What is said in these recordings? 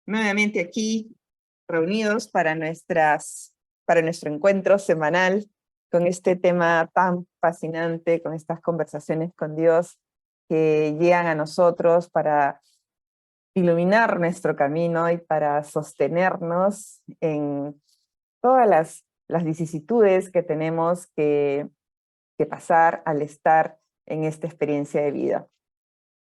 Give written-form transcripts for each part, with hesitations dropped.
nuevamente aquí reunidos para nuestro encuentro semanal con este tema tan fascinante, con estas conversaciones con Dios que llegan a nosotros para iluminar nuestro camino y para sostenernos en todas las vicisitudes que tenemos que pasar al estar en esta experiencia de vida.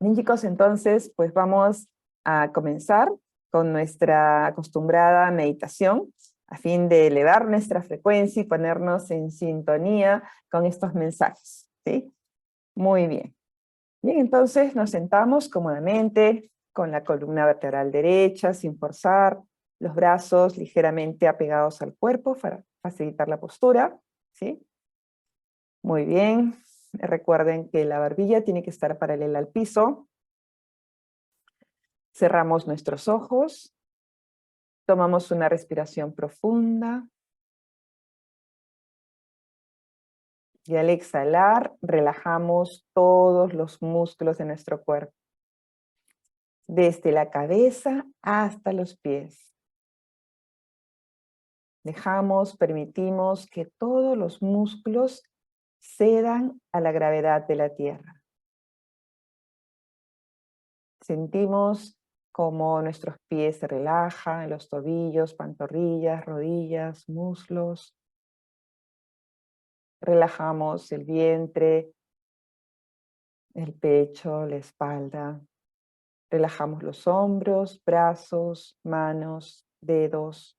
Bien, chicos, entonces pues vamos a comenzar con nuestra acostumbrada meditación a fin de elevar nuestra frecuencia y ponernos en sintonía con estos mensajes, ¿sí? Muy bien. Bien, entonces nos sentamos cómodamente con la columna vertebral derecha sin forzar, los brazos ligeramente apegados al cuerpo para facilitar la postura, ¿sí? Muy bien. Recuerden que la barbilla tiene que estar paralela al piso. Cerramos nuestros ojos, tomamos una respiración profunda y al exhalar relajamos todos los músculos de nuestro cuerpo, desde la cabeza hasta los pies. Permitimos que todos los músculos cedan a la gravedad de la tierra. Sentimos cómo nuestros pies se relajan, los tobillos, pantorrillas, rodillas, muslos. Relajamos el vientre, el pecho, la espalda. Relajamos los hombros, brazos, manos, dedos.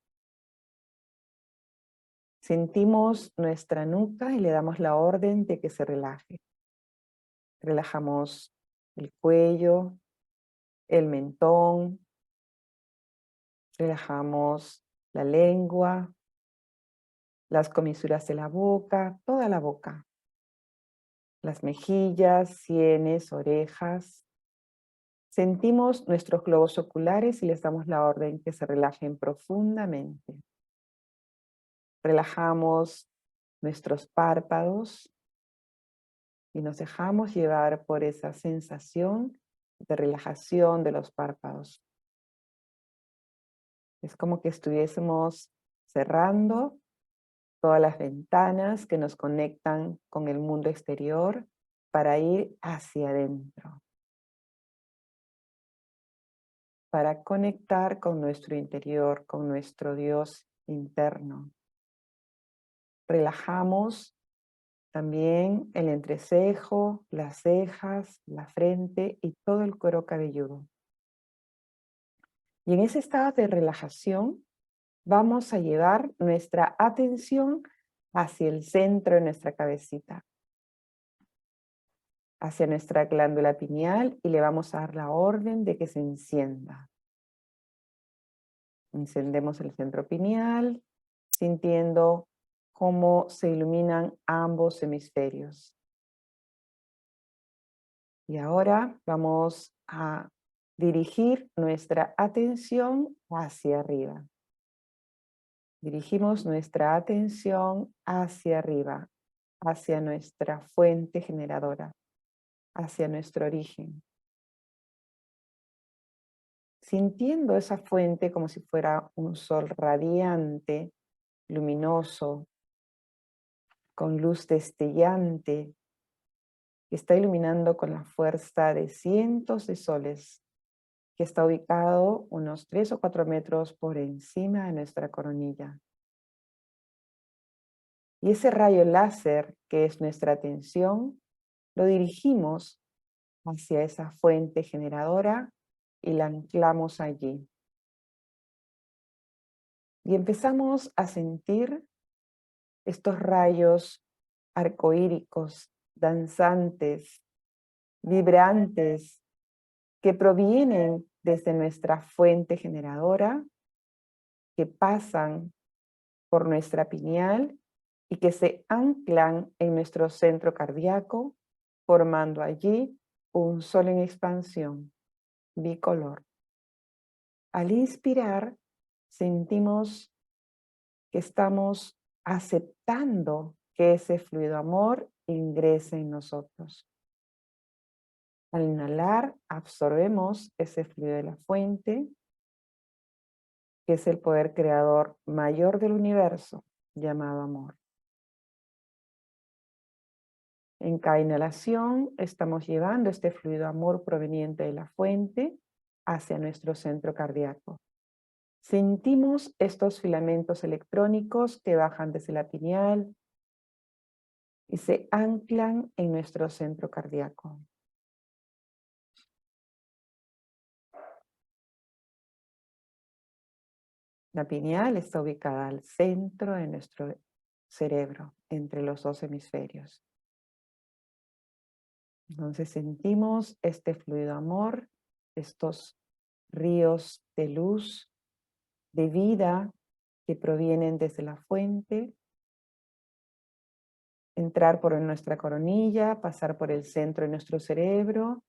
Sentimos nuestra nuca y le damos la orden de que se relaje. Relajamos el cuello, el mentón. Relajamos la lengua, las comisuras de la boca, toda la boca. Las mejillas, sienes, orejas. Sentimos nuestros globos oculares y les damos la orden que se relajen profundamente. Relajamos nuestros párpados y nos dejamos llevar por esa sensación de relajación de los párpados. Es como que estuviésemos cerrando todas las ventanas que nos conectan con el mundo exterior para ir hacia adentro, para conectar con nuestro interior, con nuestro Dios interno. Relajamos también el entrecejo, las cejas, la frente y todo el cuero cabelludo. Y en ese estado de relajación vamos a llevar nuestra atención hacia el centro de nuestra cabecita, hacia nuestra glándula pineal, y le vamos a dar la orden de que se encienda. Encendemos el centro pineal, sintiendo cómo se iluminan ambos hemisferios. Y ahora vamos a dirigir nuestra atención hacia arriba. Dirigimos nuestra atención hacia arriba, hacia nuestra fuente generadora, hacia nuestro origen. Sintiendo esa fuente como si fuera un sol radiante, luminoso, con luz destellante, que está iluminando con la fuerza de cientos de soles, que está ubicado unos 3 o 4 metros por encima de nuestra coronilla. Y ese rayo láser, que es nuestra atención, lo dirigimos hacia esa fuente generadora y la anclamos allí. Y empezamos a sentir estos rayos arcoíricos, danzantes, vibrantes, que provienen desde nuestra fuente generadora, que pasan por nuestra pineal y que se anclan en nuestro centro cardíaco, formando allí un sol en expansión, bicolor. Al inspirar, sentimos que estamos aceptando que ese fluido amor ingrese en nosotros. Al inhalar, absorbemos ese fluido de la fuente que es el poder creador mayor del universo, llamado amor. En cada inhalación estamos llevando este fluido amor proveniente de la fuente hacia nuestro centro cardíaco. Sentimos estos filamentos electrónicos que bajan desde la pineal y se anclan en nuestro centro cardíaco. La pineal está ubicada al centro de nuestro cerebro, entre los dos hemisferios. Entonces sentimos este fluido amor, estos ríos de luz, de vida que provienen desde la fuente, entrar por nuestra coronilla, pasar por el centro de nuestro cerebro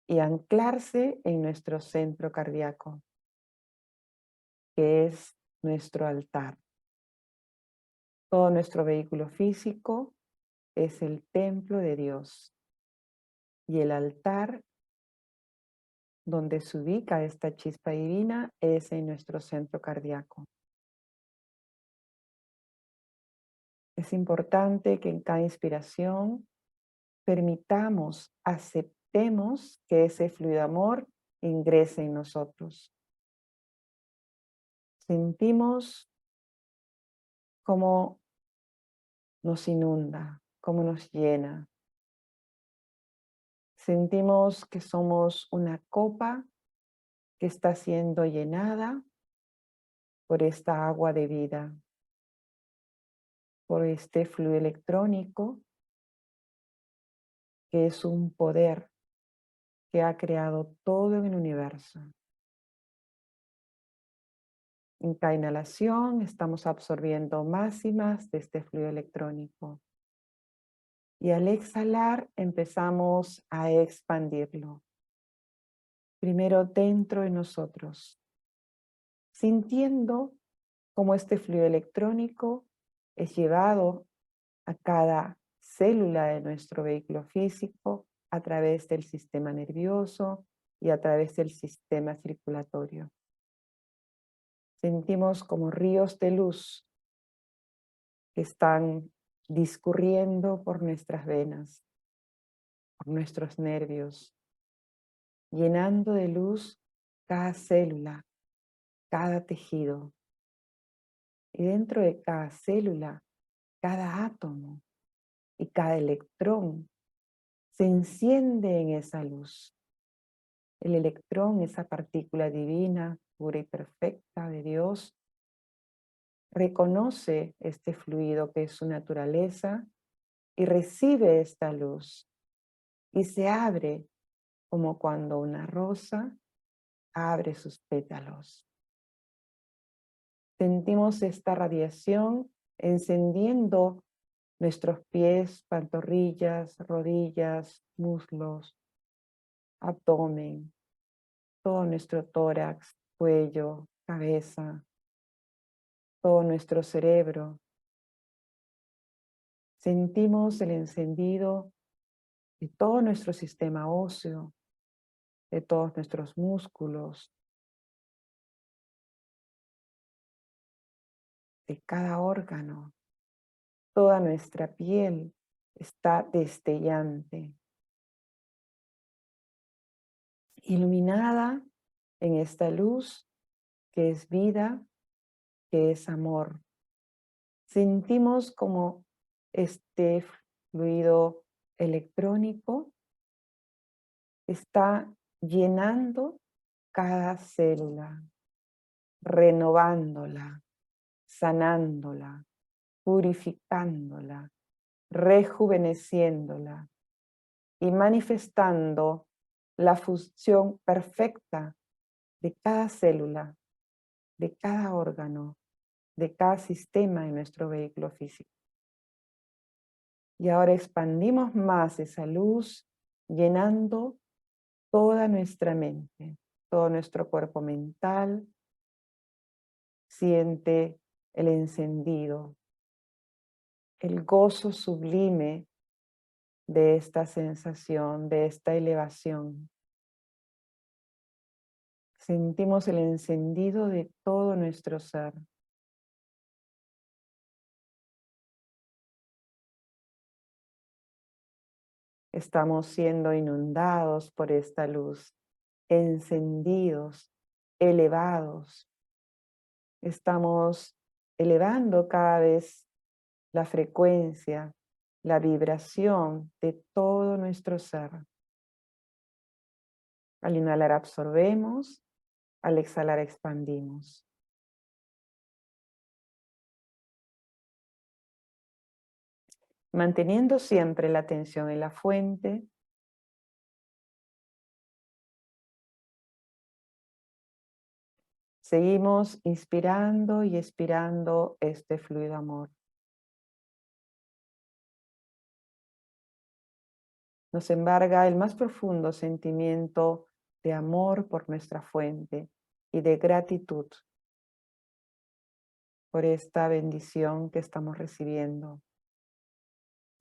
y anclarse en nuestro centro cardíaco, que es nuestro altar. Todo nuestro vehículo físico es el templo de Dios y el altar donde se ubica esta chispa divina es en nuestro centro cardíaco. Es importante que en cada inspiración permitamos, aceptemos que ese fluido amor ingrese en nosotros. Sentimos cómo nos inunda, cómo nos llena. Sentimos que somos una copa que está siendo llenada por esta agua de vida, por este fluido electrónico, que es un poder que ha creado todo en el universo. En cada inhalación estamos absorbiendo más y más de este fluido electrónico. Y al exhalar empezamos a expandirlo. Primero dentro de nosotros, sintiendo cómo este fluido electrónico es llevado a cada célula de nuestro vehículo físico a través del sistema nervioso y a través del sistema circulatorio. Sentimos como ríos de luz que están discurriendo por nuestras venas, por nuestros nervios, llenando de luz cada célula, cada tejido. Y dentro de cada célula, cada átomo y cada electrón se enciende en esa luz. El electrón, esa partícula divina, pura y perfecta de Dios, reconoce este fluido que es su naturaleza y recibe esta luz y se abre como cuando una rosa abre sus pétalos. Sentimos esta radiación encendiendo nuestros pies, pantorrillas, rodillas, muslos, abdomen, todo nuestro tórax, cuello, cabeza, todo nuestro cerebro. Sentimos el encendido de todo nuestro sistema óseo, de todos nuestros músculos, de cada órgano. Toda nuestra piel está destellante, iluminada en esta luz que es vida, que es amor. Sentimos como este fluido electrónico está llenando cada célula, renovándola, sanándola, purificándola, rejuveneciéndola y manifestando la función perfecta de cada célula, de cada órgano, de cada sistema en nuestro vehículo físico. Y ahora expandimos más esa luz, llenando toda nuestra mente, todo nuestro cuerpo mental. Siente el encendido, el gozo sublime de esta sensación, de esta elevación. Sentimos el encendido de todo nuestro ser. Estamos siendo inundados por esta luz, encendidos, elevados. Estamos elevando cada vez la frecuencia, la vibración de todo nuestro ser. Al inhalar absorbemos, al exhalar expandimos. Manteniendo siempre la atención en la fuente, seguimos inspirando y expirando este fluido amor. Nos embarga el más profundo sentimiento de amor por nuestra fuente y de gratitud por esta bendición que estamos recibiendo.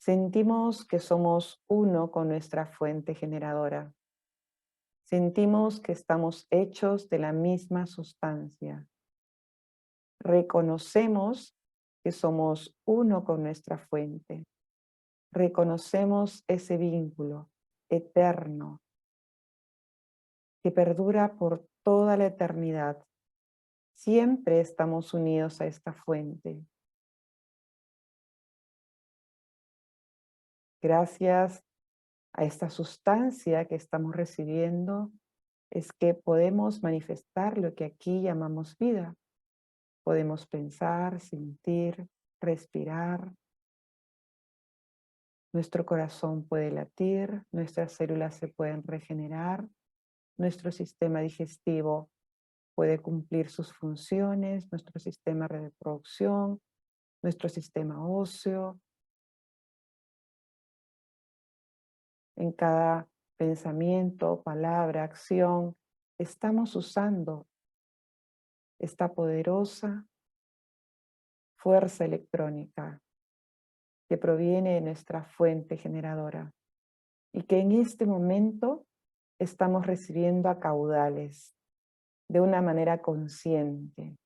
Sentimos que somos uno con nuestra fuente generadora. Sentimos que estamos hechos de la misma sustancia. Reconocemos que somos uno con nuestra fuente. Reconocemos ese vínculo eterno que perdura por toda la eternidad. Siempre estamos unidos a esta fuente. Gracias a esta sustancia que estamos recibiendo, es que podemos manifestar lo que aquí llamamos vida. Podemos pensar, sentir, respirar. Nuestro corazón puede latir, nuestras células se pueden regenerar, nuestro sistema digestivo puede cumplir sus funciones, nuestro sistema de reproducción, nuestro sistema óseo. En cada pensamiento, palabra, acción, estamos usando esta poderosa fuerza electrónica que proviene de nuestra fuente generadora y que en este momento estamos recibiendo a caudales de una manera consciente.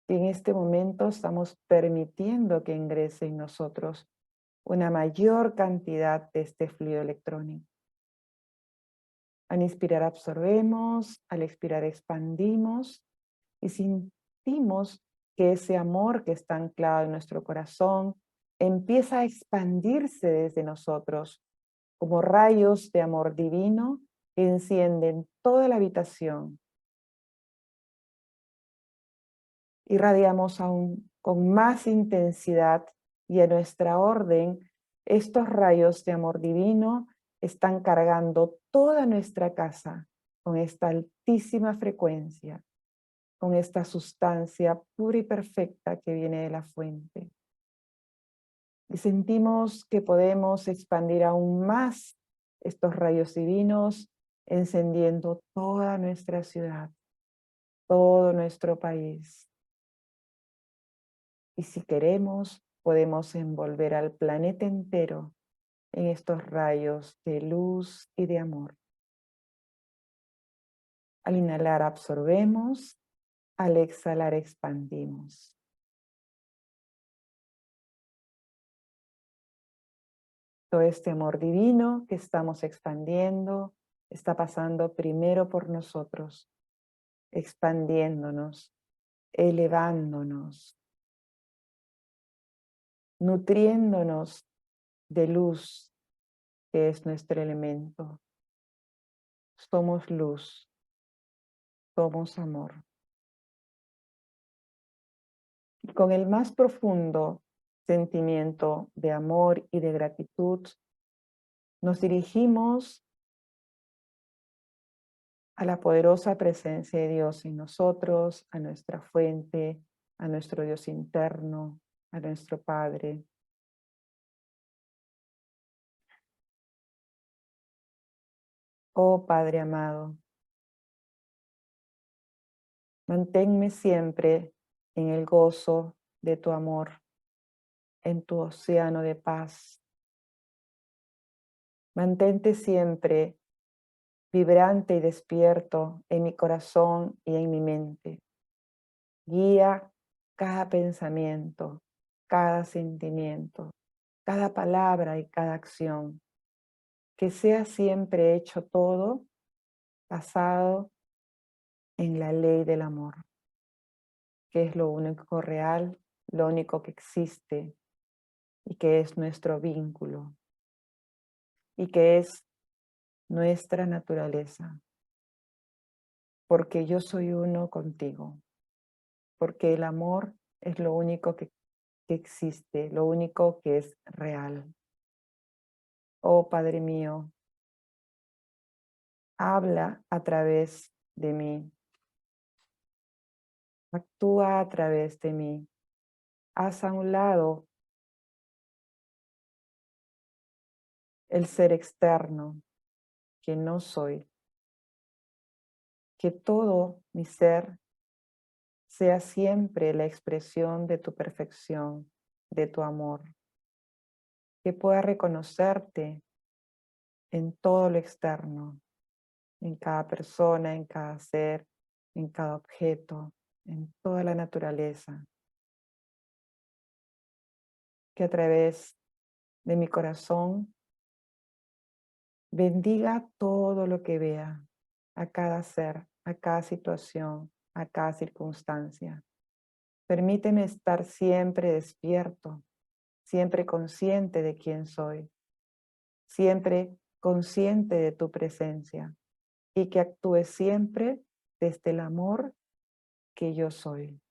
Y en este momento estamos permitiendo que ingrese en nosotros una mayor cantidad de este fluido electrónico. Al inspirar absorbemos, al expirar expandimos y sentimos que ese amor que está anclado en nuestro corazón empieza a expandirse desde nosotros como rayos de amor divino que encienden toda la habitación. Irradiamos aún con más intensidad y a nuestra orden, estos rayos de amor divino están cargando toda nuestra casa con esta altísima frecuencia, con esta sustancia pura y perfecta que viene de la fuente. Y sentimos que podemos expandir aún más estos rayos divinos, encendiendo toda nuestra ciudad, todo nuestro país. Y si queremos, podemos envolver al planeta entero en estos rayos de luz y de amor. Al inhalar absorbemos, al exhalar expandimos. Todo este amor divino que estamos expandiendo está pasando primero por nosotros, expandiéndonos, elevándonos, nutriéndonos de luz, que es nuestro elemento. Somos luz, somos amor. Y con el más profundo sentimiento de amor y de gratitud, nos dirigimos a la poderosa presencia de Dios en nosotros, a nuestra fuente, a nuestro Dios interno, a nuestro Padre. Oh Padre amado, manténme siempre en el gozo de tu amor, en tu océano de paz. Mantente siempre vibrante y despierto en mi corazón y en mi mente. Guía cada pensamiento, cada sentimiento, cada palabra y cada acción. Que sea siempre hecho todo basado en la ley del amor, que es lo único real, lo único que existe y que es nuestro vínculo y que es nuestra naturaleza. Porque yo soy uno contigo, porque el amor es lo único que existe, lo único que es real. Oh Padre mío, habla a través de mí, actúa a través de mí, haz a un lado el ser externo que no soy, que todo mi ser sea siempre la expresión de tu perfección, de tu amor, que pueda reconocerte en todo lo externo, en cada persona, en cada ser, en cada objeto, en toda la naturaleza, que a través de mi corazón bendiga todo lo que vea, a cada ser, a cada situación, a cada circunstancia. Permíteme estar siempre despierto, siempre consciente de quién soy, siempre consciente de tu presencia y que actúe siempre desde el amor que yo soy.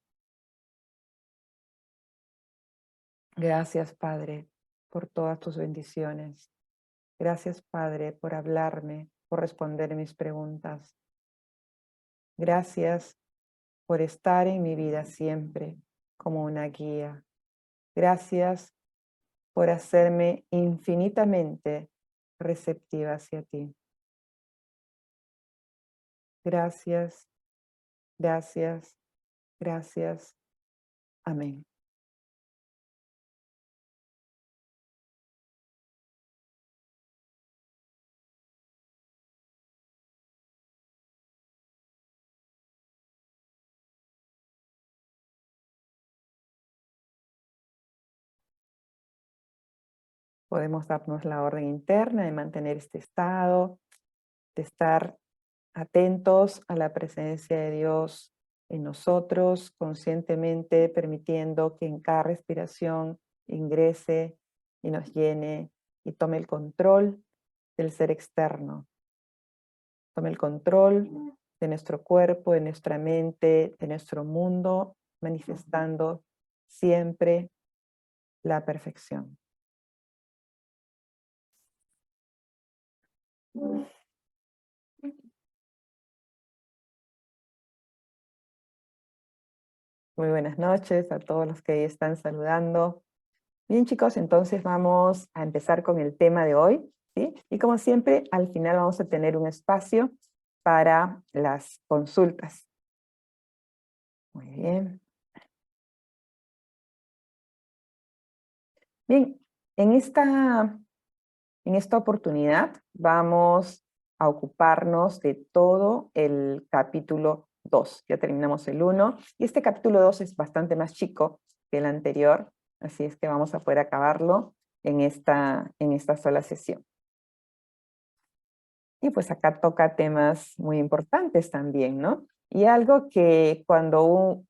Gracias, Padre, por todas tus bendiciones. Gracias, Padre, por hablarme, por responder mis preguntas. Gracias por estar en mi vida siempre como una guía. Gracias por hacerme infinitamente receptiva hacia ti. Gracias, gracias, gracias. Amén. Podemos darnos la orden interna de mantener este estado, de estar atentos a la presencia de Dios en nosotros, conscientemente permitiendo que en cada respiración ingrese y nos llene y tome el control del ser externo. Tome el control de nuestro cuerpo, de nuestra mente, de nuestro mundo, manifestando siempre la perfección. Muy buenas noches a todos los que ahí están saludando. Bien, chicos, entonces vamos a empezar con el tema de hoy, ¿sí? Y como siempre, al final vamos a tener un espacio para las consultas. Muy bien. Bien, en esta oportunidad vamos a ocuparnos de todo el capítulo 2. Ya terminamos el 1 y este capítulo 2 es bastante más chico que el anterior, así es que vamos a poder acabarlo en esta sola sesión. Y pues acá toca temas muy importantes también, ¿no? Y algo que cuando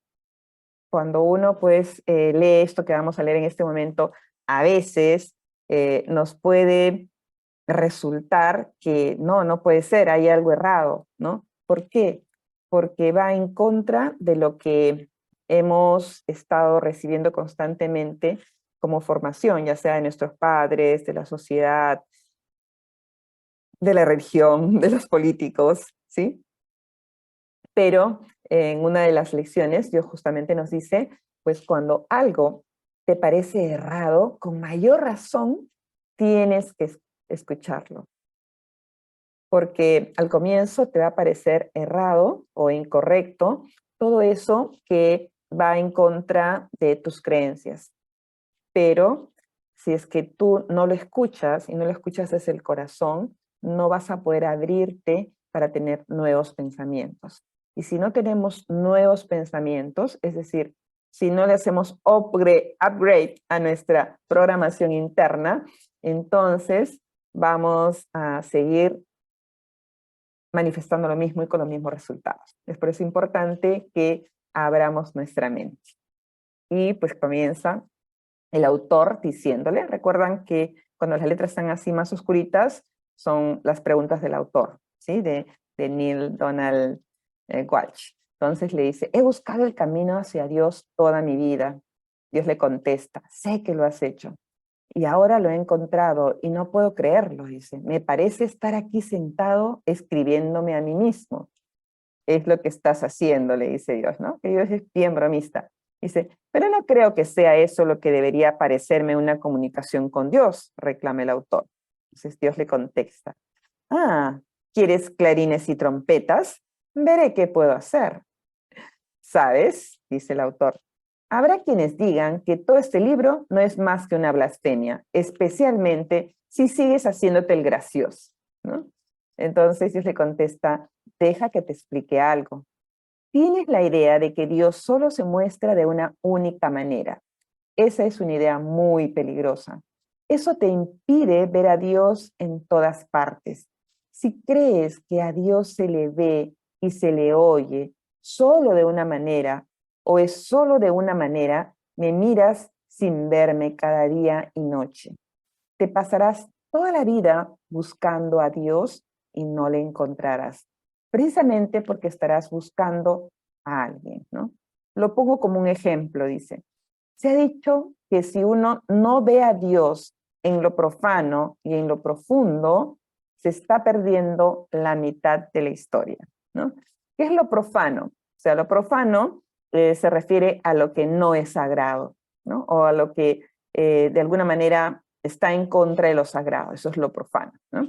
uno pues lee esto que vamos a leer en este momento, a veces nos puede resultar que no puede ser, hay algo errado, ¿no? ¿Por qué? Porque va en contra de lo que hemos estado recibiendo constantemente como formación, ya sea de nuestros padres, de la sociedad, de la religión, de los políticos, ¿sí? Pero en una de las lecciones Dios justamente nos dice, pues cuando algo te parece errado, con mayor razón tienes que escucharlo. Porque al comienzo te va a parecer errado o incorrecto todo eso que va en contra de tus creencias. Pero si es que tú no lo escuchas y no lo escuchas desde el corazón, no vas a poder abrirte para tener nuevos pensamientos. Y si no tenemos nuevos pensamientos, es decir, si no le hacemos upgrade a nuestra programación interna, entonces vamos a seguir manifestando lo mismo y con los mismos resultados. Es por eso importante que abramos nuestra mente. Y pues comienza el autor diciéndole, recuerdan que cuando las letras están así más oscuritas, son las preguntas del autor, ¿sí? De Neil Donald Walsh. Entonces le dice, he buscado el camino hacia Dios toda mi vida. Dios le contesta, sé que lo has hecho. Y ahora lo he encontrado y no puedo creerlo, dice. Me parece estar aquí sentado escribiéndome a mí mismo. Es lo que estás haciendo, le dice Dios, ¿no? Que Dios es bien bromista. Dice, pero no creo que sea eso lo que debería parecerme una comunicación con Dios, reclama el autor. Entonces Dios le contesta, ah, ¿quieres clarines y trompetas? Veré qué puedo hacer. ¿Sabes? Dice el autor. Habrá quienes digan que todo este libro no es más que una blasfemia, especialmente si sigues haciéndote el gracioso, ¿no? Entonces Dios le contesta, deja que te explique algo. Tienes la idea de que Dios solo se muestra de una única manera. Esa es una idea muy peligrosa. Eso te impide ver a Dios en todas partes. Si crees que a Dios se le ve y se le oye solo de una manera, o es solo de una manera, me miras sin verme cada día y noche. Te pasarás toda la vida buscando a Dios y no le encontrarás, precisamente porque estarás buscando a alguien, ¿no? Lo pongo como un ejemplo, dice. Se ha dicho que si uno no ve a Dios en lo profano y en lo profundo, se está perdiendo la mitad de la historia, ¿no? ¿Qué es lo profano? O sea, lo profano se refiere a lo que no es sagrado, ¿no? O a lo que de alguna manera está en contra de lo sagrado. Eso es lo profano, ¿no?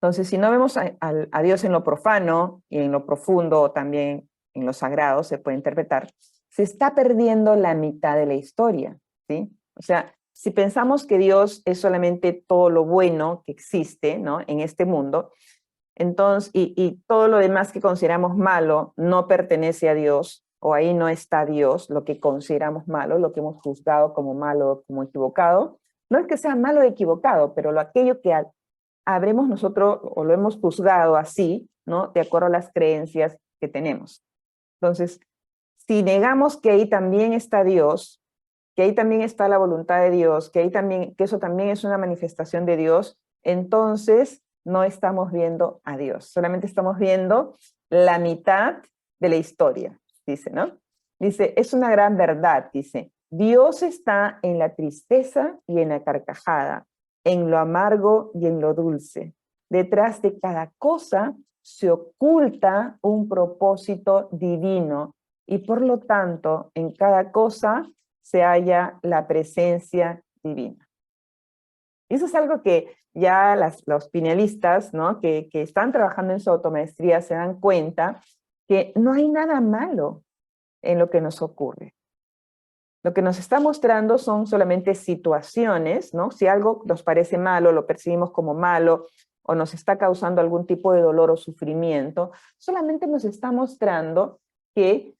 Entonces, si no vemos a Dios en lo profano y en lo profundo, o también en lo sagrado, se puede interpretar, se está perdiendo la mitad de la historia, ¿sí? O sea, si pensamos que Dios es solamente todo lo bueno que existe, ¿no? En este mundo, entonces, y todo lo demás que consideramos malo no pertenece a Dios, o ahí no está Dios, lo que consideramos malo, lo que hemos juzgado como malo, como equivocado, no es que sea malo o equivocado, pero aquello que habremos nosotros o lo hemos juzgado así, ¿no? De acuerdo a las creencias que tenemos. Entonces, si negamos que ahí también está Dios, que ahí también está la voluntad de Dios, que eso también es una manifestación de Dios, entonces no estamos viendo a Dios, solamente estamos viendo la mitad de la historia, dice, ¿no? Dice, es una gran verdad, dice, Dios está en la tristeza y en la carcajada, en lo amargo y en lo dulce. Detrás de cada cosa se oculta un propósito divino y por lo tanto en cada cosa se halla la presencia divina. Y eso es algo que ya los pinealistas, ¿no? que están trabajando en su automaestría se dan cuenta que no hay nada malo en lo que nos ocurre. Lo que nos está mostrando son solamente situaciones, ¿no? Si algo nos parece malo, lo percibimos como malo, o nos está causando algún tipo de dolor o sufrimiento, solamente nos está mostrando que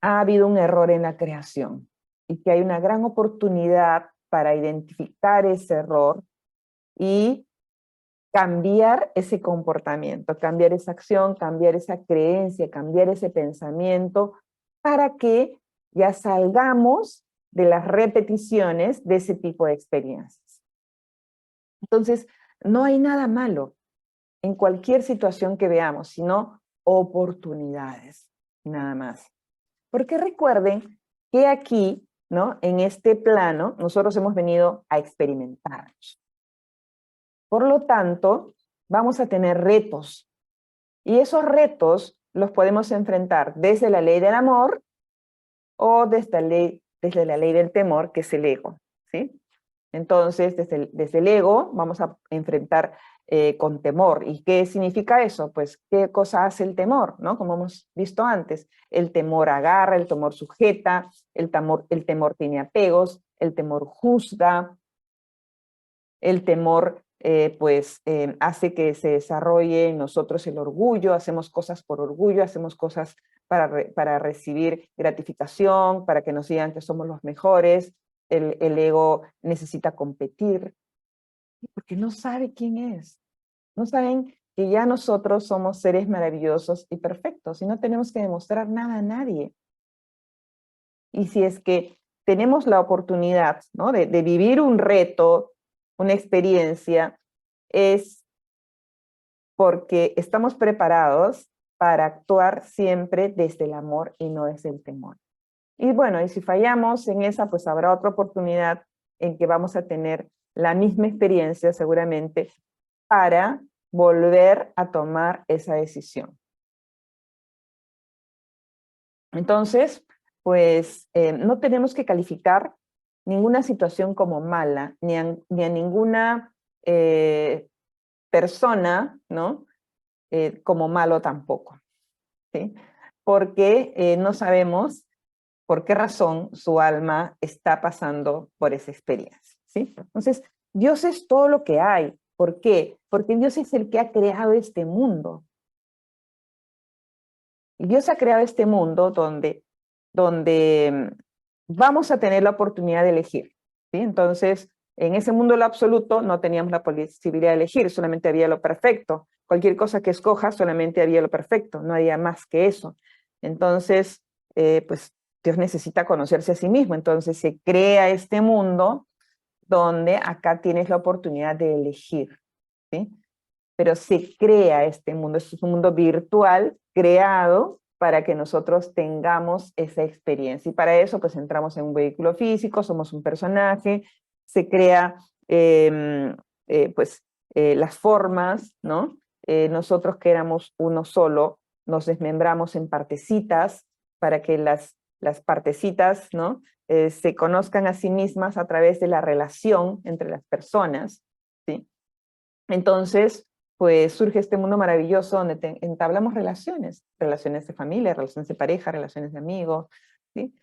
ha habido un error en la creación y que hay una gran oportunidad para identificar ese error y cambiar ese comportamiento, cambiar esa acción, cambiar esa creencia, cambiar ese pensamiento, para que ya salgamos de las repeticiones de ese tipo de experiencias. Entonces, no hay nada malo en cualquier situación que veamos, sino oportunidades, nada más. Porque recuerden que aquí, ¿no? En este plano, nosotros hemos venido a experimentarnos. Por lo tanto, vamos a tener retos. Y esos retos los podemos enfrentar desde la ley del amor o desde la ley del temor, que es el ego, ¿sí? Entonces, desde el ego vamos a enfrentar con temor. ¿Y qué significa eso? Pues, ¿qué cosa hace el temor? ¿No? Como hemos visto antes, el temor agarra, el temor sujeta, el temor tiene apegos, el temor juzga, el temor hace que se desarrolle en nosotros el orgullo, hacemos cosas por orgullo, hacemos cosas para recibir gratificación, para que nos digan que somos los mejores, el ego necesita competir, porque no sabe quién es. No saben que ya nosotros somos seres maravillosos y perfectos y no tenemos que demostrar nada a nadie. Y si es que tenemos la oportunidad, ¿no?, de vivir un reto, una experiencia, es porque estamos preparados para actuar siempre desde el amor y no desde el temor. Y bueno, y si fallamos en esa, pues habrá otra oportunidad en que vamos a tener la misma experiencia seguramente para volver a tomar esa decisión. Entonces, pues no tenemos que calificar ninguna situación como mala, ni a ninguna persona, ¿no?, como malo tampoco, ¿sí? Porque no sabemos por qué razón su alma está pasando por esa experiencia, ¿sí? Entonces, Dios es todo lo que hay. ¿Por qué? Porque Dios es el que ha creado este mundo. Y Dios ha creado este mundo donde vamos a tener la oportunidad de elegir, ¿sí? Entonces, en ese mundo lo absoluto no teníamos la posibilidad de elegir, solamente había lo perfecto. Cualquier cosa que escojas solamente había lo perfecto, no había más que eso. Entonces, pues Dios necesita conocerse a sí mismo. Entonces se crea este mundo donde acá tienes la oportunidad de elegir, ¿sí? Pero se crea este mundo, es un mundo virtual creado para que nosotros tengamos esa experiencia. Y para eso, pues entramos en un vehículo físico, somos un personaje, se crea, las formas, ¿no? Nosotros que éramos uno solo, nos desmembramos en partecitas para que las partecitas, ¿no?, se conozcan a sí mismas a través de la relación entre las personas, ¿sí? Entonces, pues surge este mundo maravilloso donde entablamos relaciones de familia, relaciones de pareja, relaciones de amigos, ¿sí?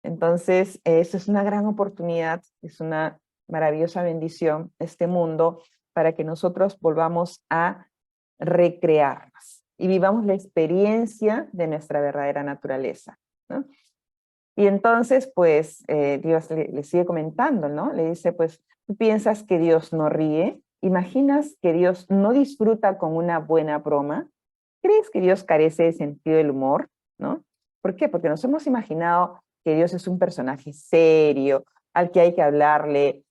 Entonces, eso es una gran oportunidad, es una maravillosa bendición, este mundo, para que nosotros volvamos a recrearnos y vivamos la experiencia de nuestra verdadera naturaleza, ¿no? Y entonces, pues, Dios le sigue comentando, ¿no? Le dice, pues, ¿tú piensas que Dios no ríe? ¿Imaginas que Dios no disfruta con una buena broma? ¿Crees que Dios carece de sentido del humor? ¿No? ¿Por qué? Porque nos hemos imaginado que Dios es un personaje serio, al que hay que hablarle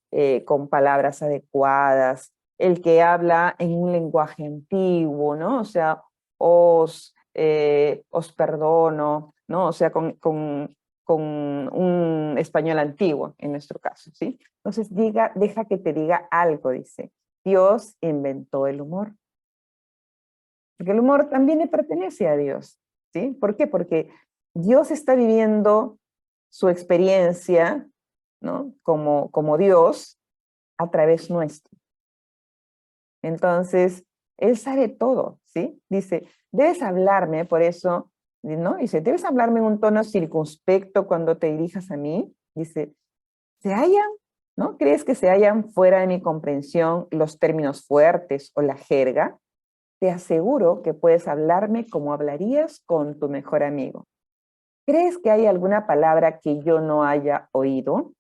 con palabras adecuadas, el que habla en un lenguaje antiguo, ¿no? O sea, os perdono, ¿no? O sea, con un español antiguo, en nuestro caso, ¿sí? Entonces, deja que te diga algo, dice. Dios inventó el humor. Porque el humor también le pertenece a Dios, ¿sí? ¿Por qué? Porque Dios está viviendo su experiencia, ¿no?, como Dios a través nuestro. Entonces, Él sabe todo, ¿sí? Dice, debes hablarme, por eso, ¿no? Dice, debes hablarme en un tono circunspecto cuando te dirijas a mí. Dice, ¿se hallan? ¿No? ¿Crees que se hallan fuera de mi comprensión los términos fuertes o la jerga? Te aseguro que puedes hablarme como hablarías con tu mejor amigo. ¿Crees que hay alguna palabra que yo no haya oído?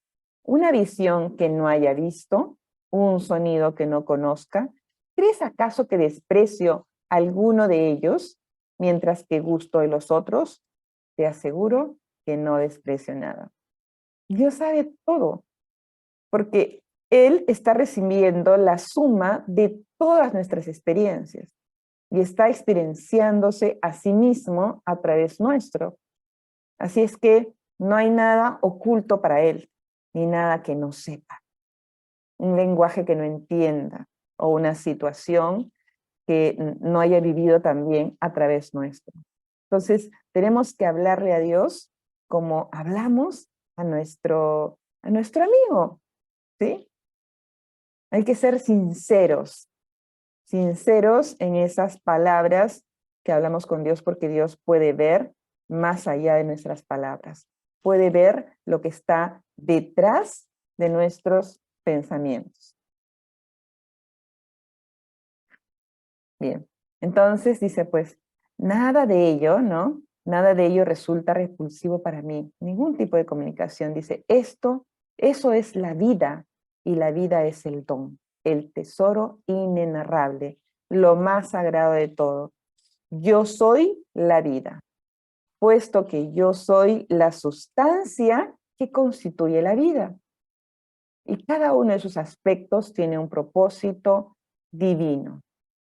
¿Una visión que no haya visto? ¿Un sonido que no conozca? ¿Crees acaso que desprecio alguno de ellos, mientras que gusto de los otros? Te aseguro que no desprecio nada. Dios sabe todo, porque Él está recibiendo la suma de todas nuestras experiencias y está experienciándose a sí mismo a través nuestro. Así es que no hay nada oculto para Él, ni nada que no sepa, un lenguaje que no entienda o una situación que no haya vivido también a través nuestro. Entonces, tenemos que hablarle a Dios como hablamos a nuestro amigo, ¿sí? Hay que ser sinceros. sinceros en esas palabras que hablamos con Dios, porque Dios puede ver más allá de nuestras palabras. Puede ver lo que está detrás de nuestros pensamientos. Bien, entonces dice pues, nada de ello, ¿no? Nada de ello resulta repulsivo para mí. Ningún tipo de comunicación. Dice, eso es la vida, y la vida es el don, el tesoro inenarrable, lo más sagrado de todo. Yo soy la vida, puesto que yo soy la sustancia que constituye la vida. Y cada uno de sus aspectos tiene un propósito divino.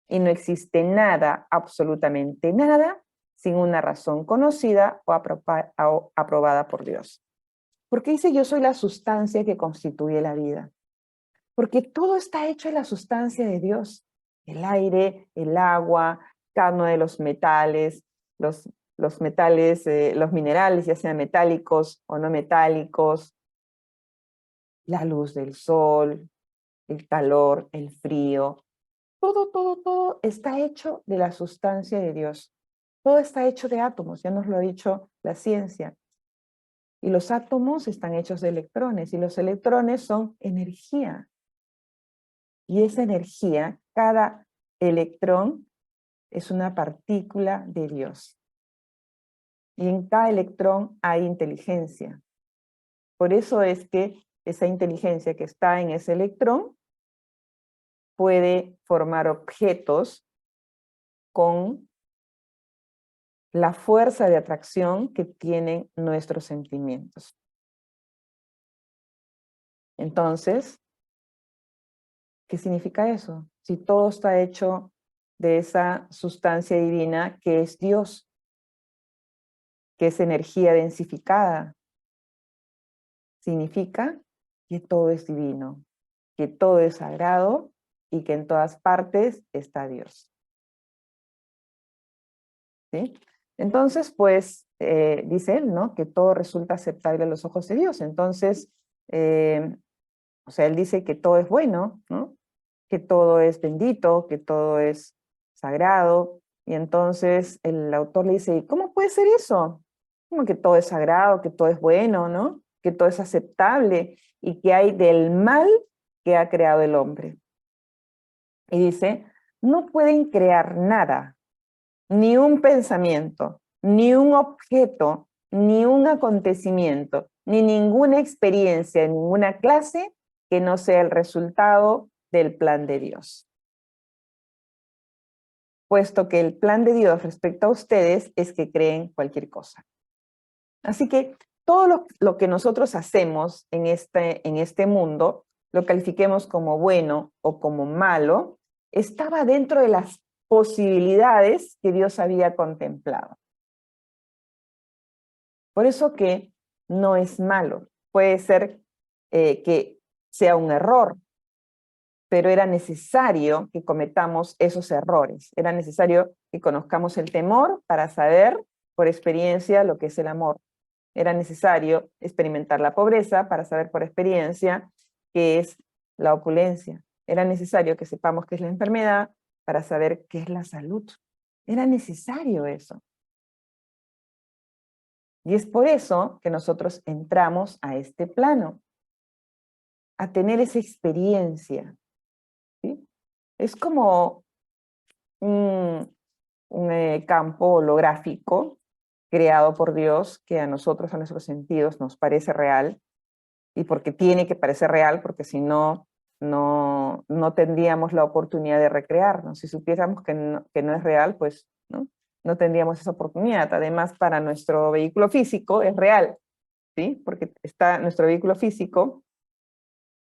Y no existe nada, absolutamente nada, sin una razón conocida o aprobada por Dios. ¿Por qué dice yo soy la sustancia que constituye la vida? Porque todo está hecho de la sustancia de Dios. El aire, el agua, cada uno de los metales, los metales, los minerales, ya sean metálicos o no metálicos, la luz del sol, el calor, el frío, todo está hecho de la sustancia de Dios. Todo está hecho de átomos, ya nos lo ha dicho la ciencia. Y los átomos están hechos de electrones, y los electrones son energía. Y esa energía, cada electrón es una partícula de Dios. Y en cada electrón hay inteligencia. Por eso es que esa inteligencia que está en ese electrón puede formar objetos con la fuerza de atracción que tienen nuestros sentimientos. Entonces, ¿qué significa eso? Si todo está hecho de esa sustancia divina que es Dios, que es energía densificada, significa que todo es divino, que todo es sagrado y que en todas partes está Dios. ¿Sí? Entonces, pues, dice él, ¿no? Que todo resulta aceptable a los ojos de Dios. Entonces, o sea, él dice que todo es bueno, ¿no? Que todo es bendito, que todo es sagrado. Y entonces el autor le dice, ¿cómo puede ser eso? Como que todo es sagrado, que todo es bueno, ¿no? Que todo es aceptable y que hay del mal que ha creado el hombre. Y dice, no pueden crear nada, ni un pensamiento, ni un objeto, ni un acontecimiento, ni ninguna experiencia de ninguna clase que no sea el resultado del plan de Dios. Puesto que el plan de Dios respecto a ustedes es que creen cualquier cosa. Así que todo lo que nosotros hacemos en este mundo, lo califiquemos como bueno o como malo, estaba dentro de las posibilidades que Dios había contemplado. Por eso que no es malo. Puede ser que sea un error, pero era necesario que cometamos esos errores. Era necesario que conozcamos el temor para saber por experiencia lo que es el amor. Era necesario experimentar la pobreza para saber por experiencia qué es la opulencia. Era necesario que sepamos qué es la enfermedad para saber qué es la salud. Era necesario eso. Y es por eso que nosotros entramos a este plano, a tener esa experiencia. ¿Sí? Es como un campo holográfico creado por Dios que a nosotros, a nuestros sentidos, nos parece real, y porque tiene que parecer real, porque si no, no tendríamos la oportunidad de recrearnos. Si supiéramos que no es real, pues no tendríamos esa oportunidad. Además, para nuestro vehículo físico es real, ¿sí? Porque nuestro vehículo físico,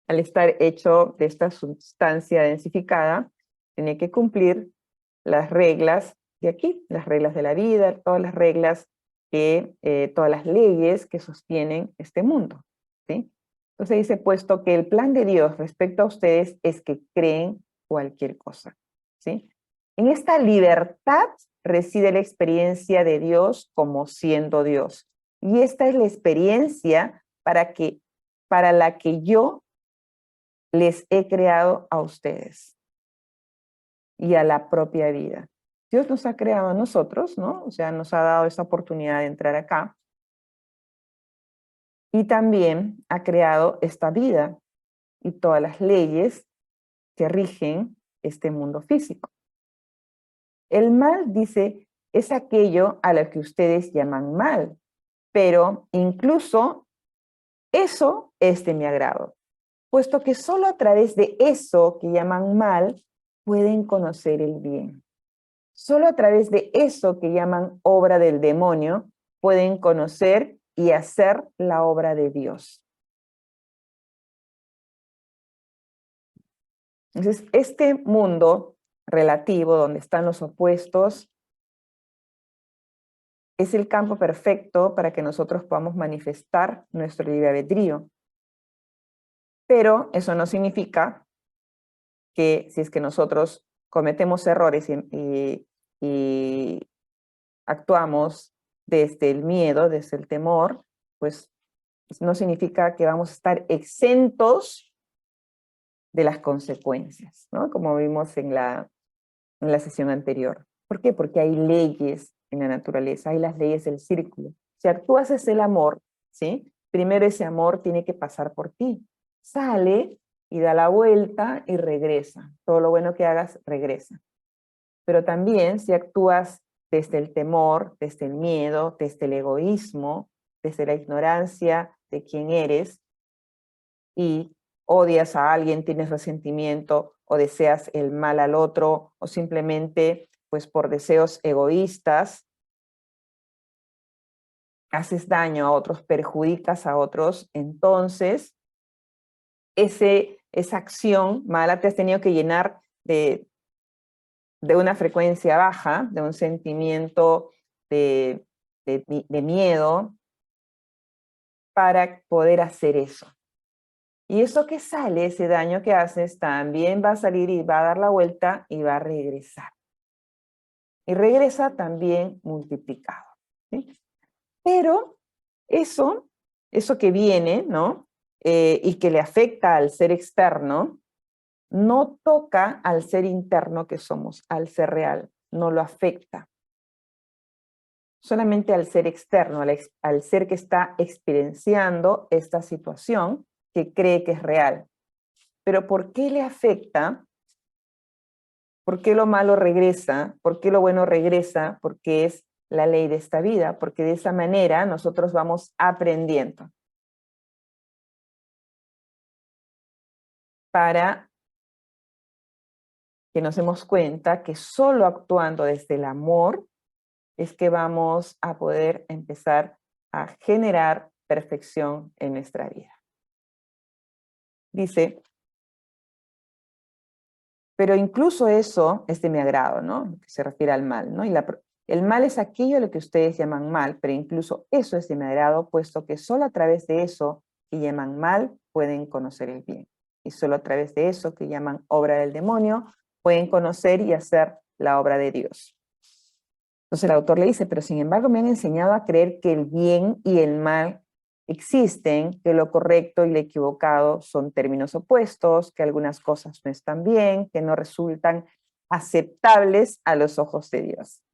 al estar hecho de esta sustancia densificada, tiene que cumplir las reglas de aquí, las reglas de la vida, todas las reglas, todas las leyes que sostienen este mundo, ¿sí? Entonces dice, puesto que el plan de Dios respecto a ustedes es que creen cualquier cosa, ¿sí? En esta libertad reside la experiencia de Dios como siendo Dios. Y esta es la experiencia para la que yo les he creado a ustedes. y a la propia vida. Dios nos ha creado a nosotros, ¿no? O sea, nos ha dado esa oportunidad de entrar acá. Y también ha creado esta vida y todas las leyes que rigen este mundo físico. El mal, dice, es aquello a lo que ustedes llaman mal, pero incluso eso es de mi agrado, puesto que solo a través de eso que llaman mal pueden conocer el bien. Solo a través de eso que llaman obra del demonio pueden conocer y hacer la obra de Dios. Entonces, este mundo relativo donde están los opuestos es el campo perfecto para que nosotros podamos manifestar nuestro libre albedrío. Pero eso no significa que si es que nosotros cometemos errores y actuamos desde el miedo, desde el temor, pues no significa que vamos a estar exentos de las consecuencias, ¿no? Como vimos en la sesión anterior. ¿Por qué? Porque hay leyes en la naturaleza, hay las leyes del círculo. Si actúas desde el amor, ¿sí? Primero ese amor tiene que pasar por ti. Sale y da la vuelta y regresa. Todo lo bueno que hagas, regresa. Pero también si actúas desde el temor, desde el miedo, desde el egoísmo, desde la ignorancia de quién eres y odias a alguien, tienes resentimiento o deseas el mal al otro o simplemente pues por deseos egoístas haces daño a otros, perjudicas a otros, entonces esa acción mala te has tenido que llenar de una frecuencia baja, de un sentimiento de miedo para poder hacer eso. Y eso que sale, ese daño que haces, también va a salir y va a dar la vuelta y va a regresar. Y regresa también multiplicado, ¿sí? Pero eso que viene, ¿no? Y que le afecta al ser externo, no toca al ser interno que somos, al ser real, no lo afecta. Solamente al ser externo, al ser que está experienciando esta situación que cree que es real. Pero ¿por qué le afecta? ¿Por qué lo malo regresa? ¿Por qué lo bueno regresa? Porque es la ley de esta vida, porque de esa manera nosotros vamos aprendiendo. Para que nos demos cuenta que solo actuando desde el amor es que vamos a poder empezar a generar perfección en nuestra vida. Dice, pero incluso eso es de mi agrado, ¿no? Que se refiere al mal, ¿no? Y el mal es aquello a lo que ustedes llaman mal, pero incluso eso es de mi agrado, puesto que solo a través de eso que llaman mal pueden conocer el bien. Y solo a través de eso que llaman obra del demonio pueden conocer y hacer la obra de Dios. Entonces el autor le dice, pero sin embargo me han enseñado a creer que el bien y el mal existen, que lo correcto y lo equivocado son términos opuestos, que algunas cosas no están bien, que no resultan aceptables a los ojos de Dios.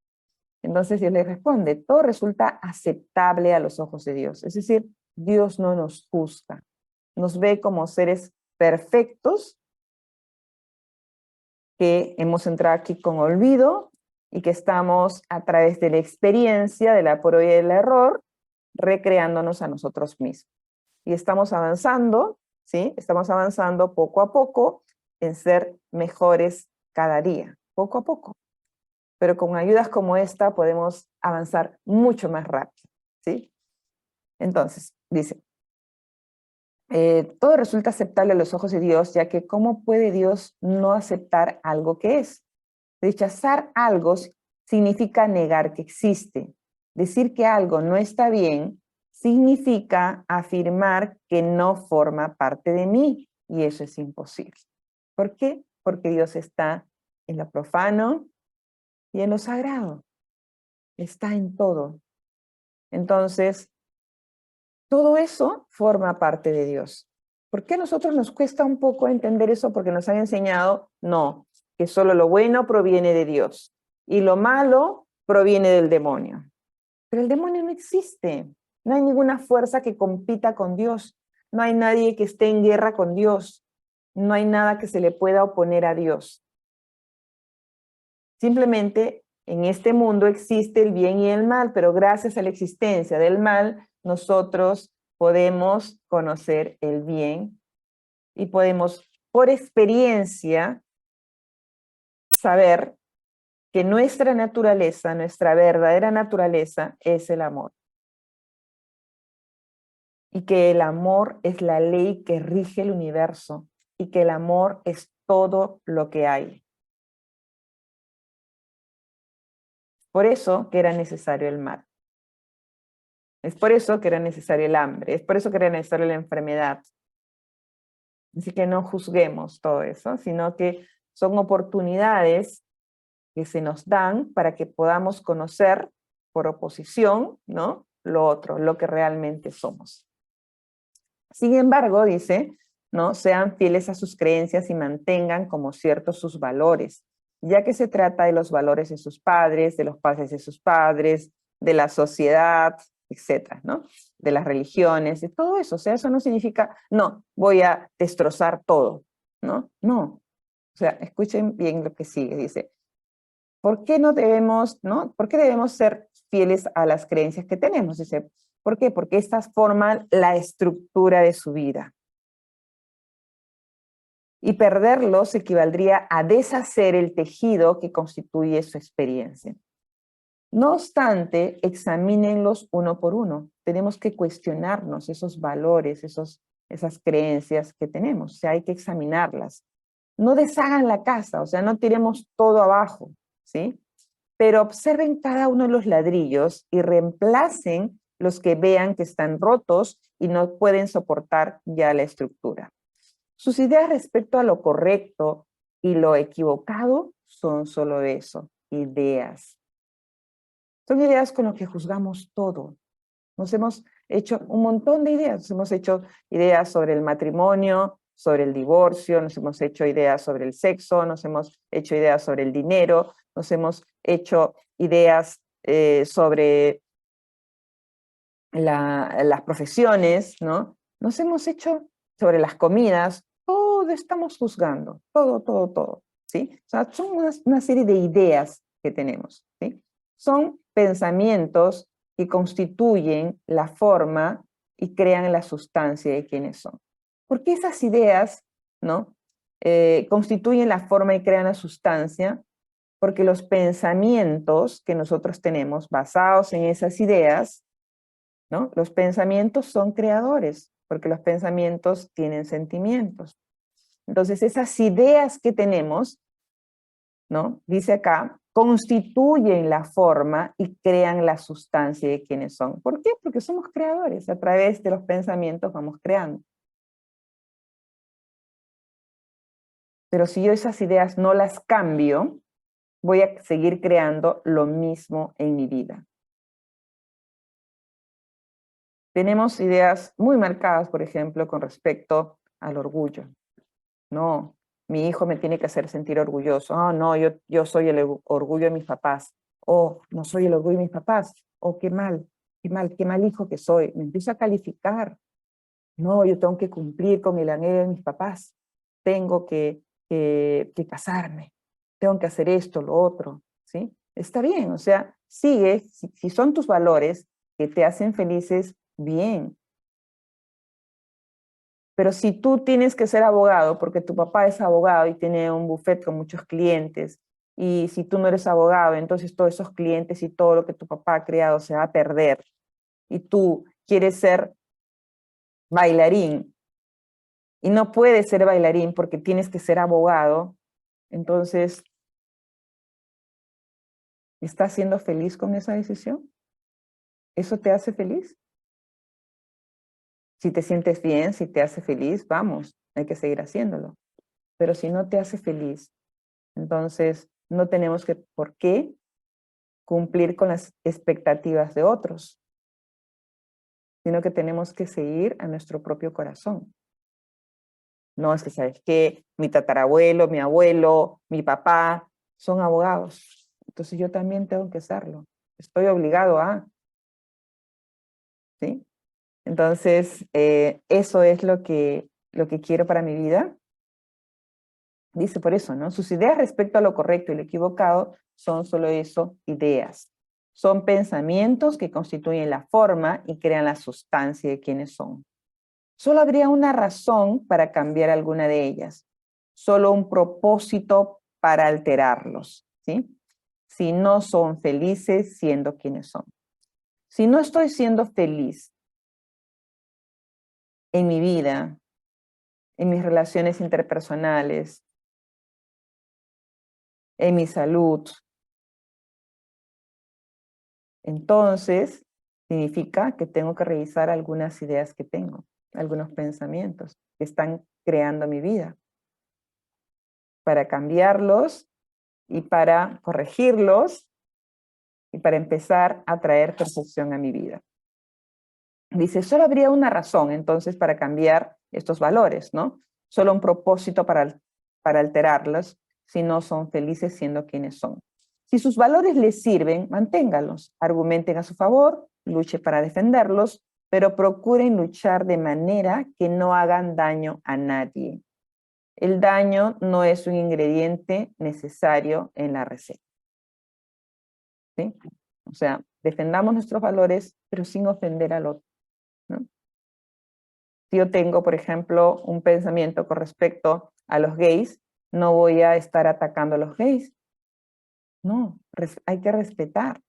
Entonces Dios le responde, todo resulta aceptable a los ojos de Dios. Es decir, Dios no nos juzga, nos ve como seres perfectos que hemos entrado aquí con olvido y que estamos a través de la experiencia, de la prueba y del error, recreándonos a nosotros mismos. Y estamos avanzando, ¿sí? Estamos avanzando poco a poco en ser mejores cada día, poco a poco. Pero con ayudas como esta podemos avanzar mucho más rápido, ¿sí? Entonces, dice, todo resulta aceptable a los ojos de Dios, ya que ¿cómo puede Dios no aceptar algo que es? Rechazar algo significa negar que existe. Decir que algo no está bien significa afirmar que no forma parte de mí, y eso es imposible. ¿Por qué? Porque Dios está en lo profano y en lo sagrado. Está en todo. Entonces, todo eso forma parte de Dios. ¿Por qué a nosotros nos cuesta un poco entender eso? Porque nos han enseñado, no, que solo lo bueno proviene de Dios y lo malo proviene del demonio. Pero el demonio no existe. No hay ninguna fuerza que compita con Dios. No hay nadie que esté en guerra con Dios. No hay nada que se le pueda oponer a Dios. Simplemente en este mundo existe el bien y el mal, pero gracias a la existencia del mal, nosotros podemos conocer el bien y podemos, por experiencia, saber que nuestra naturaleza, nuestra verdadera naturaleza es el amor. Y que el amor es la ley que rige el universo y que el amor es todo lo que hay. Por eso que era necesario el mal. Es por eso que era necesario el hambre. Es por eso que era necesaria la enfermedad. Así que no juzguemos todo eso, sino que son oportunidades que se nos dan para que podamos conocer por oposición, ¿no?, lo otro, lo que realmente somos. Sin embargo, dice, ¿no?, sean fieles a sus creencias y mantengan como ciertos sus valores, ya que se trata de los valores de sus padres, de los padres de sus padres, de la sociedad, etcétera, ¿no?, de las religiones, de todo eso. O sea, eso no significa, no, voy a destrozar todo, ¿no? No. O sea, escuchen bien lo que sigue, dice, ¿por qué no debemos, no? ¿Por qué debemos ser fieles a las creencias que tenemos? Dice, ¿por qué? Porque estas forman la estructura de su vida. Y perderlos equivaldría a deshacer el tejido que constituye su experiencia. No obstante, examínenlos uno por uno. Tenemos que cuestionarnos esos valores, esas creencias que tenemos. O sea, hay que examinarlas. No deshagan la casa, o sea, no tiremos todo abajo, ¿sí? Pero observen cada uno de los ladrillos y reemplacen los que vean que están rotos y no pueden soportar ya la estructura. Sus ideas respecto a lo correcto y lo equivocado son solo eso, ideas. Son ideas con las que juzgamos todo. Nos hemos hecho un montón de ideas. Nos hemos hecho ideas sobre el matrimonio, sobre el divorcio, nos hemos hecho ideas sobre el sexo, nos hemos hecho ideas sobre el dinero, nos hemos hecho ideas sobre las profesiones, ¿no? Nos hemos hecho sobre las comidas, todo estamos juzgando, todo, ¿sí? O sea, son una serie de ideas que tenemos, ¿sí? Son pensamientos que constituyen la forma y crean la sustancia de quienes son. Porque esas ideas, ¿no?, constituyen la forma y crean la sustancia, porque los pensamientos que nosotros tenemos basados en esas ideas, ¿no?, los pensamientos son creadores, porque los pensamientos tienen sentimientos. Entonces, esas ideas que tenemos, ¿no?, dice acá, constituyen la forma y crean la sustancia de quienes son. ¿Por qué? Porque somos creadores, a través de los pensamientos vamos creando. Pero si yo esas ideas no las cambio, voy a seguir creando lo mismo en mi vida. Tenemos ideas muy marcadas, por ejemplo, con respecto al orgullo. No, mi hijo me tiene que hacer sentir orgulloso. Oh, no, yo soy el orgullo de mis papás. Oh, no soy el orgullo de mis papás. Oh, qué mal hijo que soy. Me empiezo a calificar. No, yo tengo que cumplir con el anhelo de mis papás. Tengo que casarme. Tengo que hacer esto, lo otro, ¿sí? Está bien, o sea, sigue, si son tus valores que te hacen felices, bien. Pero si tú tienes que ser abogado porque tu papá es abogado y tiene un bufete con muchos clientes, y si tú no eres abogado, entonces todos esos clientes y todo lo que tu papá ha creado se va a perder, y tú quieres ser bailarín, y no puedes ser bailarín porque tienes que ser abogado, entonces, ¿estás siendo feliz con esa decisión? ¿Eso te hace feliz? Si te sientes bien, si te hace feliz, vamos, hay que seguir haciéndolo. Pero si no te hace feliz, entonces no tenemos por qué cumplir con las expectativas de otros, sino que tenemos que seguir a nuestro propio corazón. No, es que, ¿sabes qué? Mi tatarabuelo, mi abuelo, mi papá son abogados. Entonces yo también tengo que serlo. Estoy obligado a, ¿sí? Entonces, eso es lo que quiero para mi vida. Dice por eso, ¿no? Sus ideas respecto a lo correcto y lo equivocado son solo eso, ideas. Son pensamientos que constituyen la forma y crean la sustancia de quienes son. Solo habría una razón para cambiar alguna de ellas, solo un propósito para alterarlos, ¿sí? Si no son felices siendo quienes son. Si no estoy siendo feliz en mi vida, en mis relaciones interpersonales, en mi salud, entonces significa que tengo que revisar algunas ideas que tengo, algunos pensamientos que están creando mi vida, para cambiarlos y para corregirlos y para empezar a traer perfección a mi vida. Dice, solo habría una razón entonces para cambiar estos valores, ¿no? Solo un propósito para alterarlos si no son felices siendo quienes son. Si sus valores les sirven, manténgalos, argumenten a su favor, luche para defenderlos, pero procuren luchar de manera que no hagan daño a nadie. El daño no es un ingrediente necesario en la receta, ¿sí? O sea, defendamos nuestros valores, pero sin ofender al otro, ¿no? Si yo tengo, por ejemplo, un pensamiento con respecto a los gays, no voy a estar atacando a los gays. No, hay que respetar,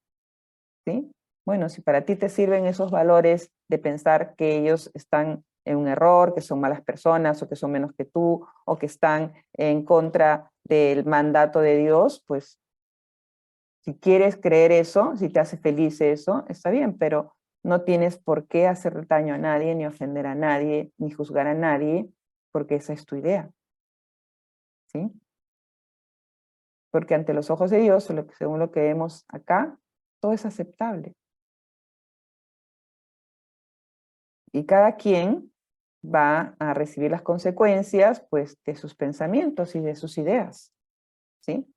¿sí? Bueno, si para ti te sirven esos valores de pensar que ellos están en un error, que son malas personas o que son menos que tú o que están en contra del mandato de Dios, pues si quieres creer eso, si te hace feliz eso, está bien, pero no tienes por qué hacer daño a nadie, ni ofender a nadie, ni juzgar a nadie, porque esa es tu idea, ¿sí? Porque ante los ojos de Dios, según lo que vemos acá, todo es aceptable. Y cada quien va a recibir las consecuencias, pues, de sus pensamientos y de sus ideas, ¿sí?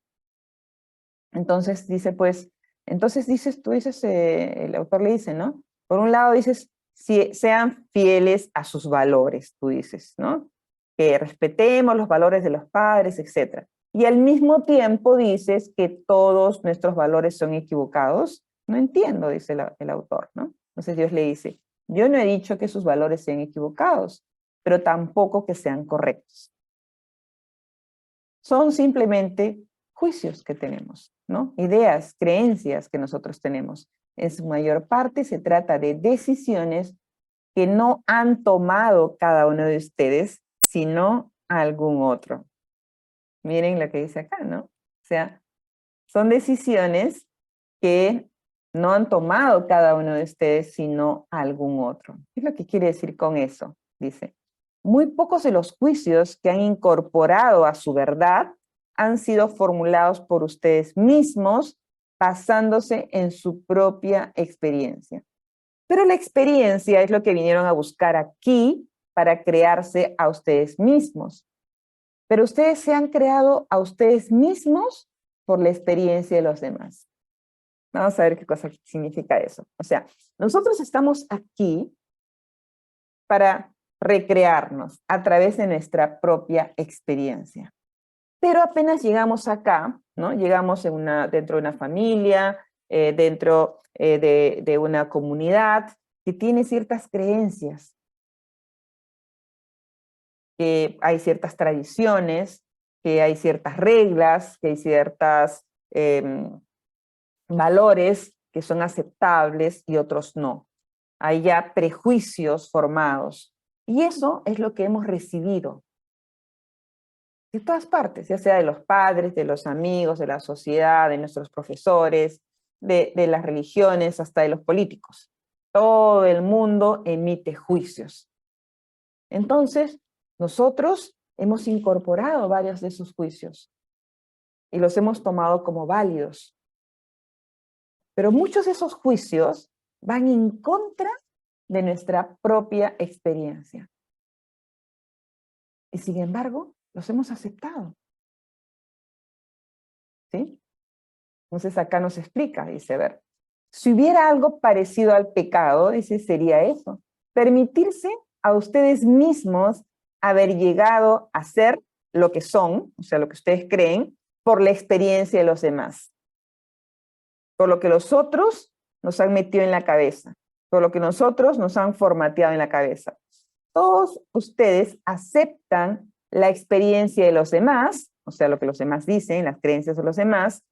Entonces dice, pues, el autor le dice, ¿no? Por un lado dices, si sean fieles a sus valores, tú dices, ¿no? Que respetemos los valores de los padres, etc. Y al mismo tiempo dices que todos nuestros valores son equivocados. No entiendo, dice el autor, ¿no? Entonces Dios le dice, yo no he dicho que sus valores sean equivocados, pero tampoco que sean correctos. Son simplemente juicios que tenemos, ¿no? Ideas, creencias que nosotros tenemos. En su mayor parte se trata de decisiones que no han tomado cada uno de ustedes, sino algún otro. Miren lo que dice acá, ¿no? O sea, son decisiones que no han tomado cada uno de ustedes, sino algún otro. ¿Qué es lo que quiere decir con eso? Dice, muy pocos de los juicios que han incorporado a su verdad han sido formulados por ustedes mismos, basándose en su propia experiencia. Pero la experiencia es lo que vinieron a buscar aquí para crearse a ustedes mismos. Pero ustedes se han creado a ustedes mismos por la experiencia de los demás. Vamos a ver qué cosa significa eso. O sea, nosotros estamos aquí para recrearnos a través de nuestra propia experiencia. Pero apenas llegamos acá, ¿no? Llegamos dentro de una familia, dentro de una comunidad que tiene ciertas creencias, que hay ciertas tradiciones, que hay ciertas reglas, que hay ciertos valores que son aceptables y otros no. Hay ya prejuicios formados. Y eso es lo que hemos recibido de todas partes, ya sea de los padres, de los amigos, de la sociedad, de nuestros profesores, de las religiones, hasta de los políticos. Todo el mundo emite juicios. Entonces, nosotros hemos incorporado varios de esos juicios y los hemos tomado como válidos. Pero muchos de esos juicios van en contra de nuestra propia experiencia. Y sin embargo, los hemos aceptado. ¿Sí? Entonces acá nos explica, dice, a ver, si hubiera algo parecido al pecado, dice, sería eso, permitirse a ustedes mismos haber llegado a ser lo que son, o sea, lo que ustedes creen, por la experiencia de los demás, por lo que los otros nos han metido en la cabeza, por lo que nosotros nos han formateado en la cabeza. Todos ustedes aceptan la experiencia de los demás, o sea, lo que los demás dicen, las creencias de los demás,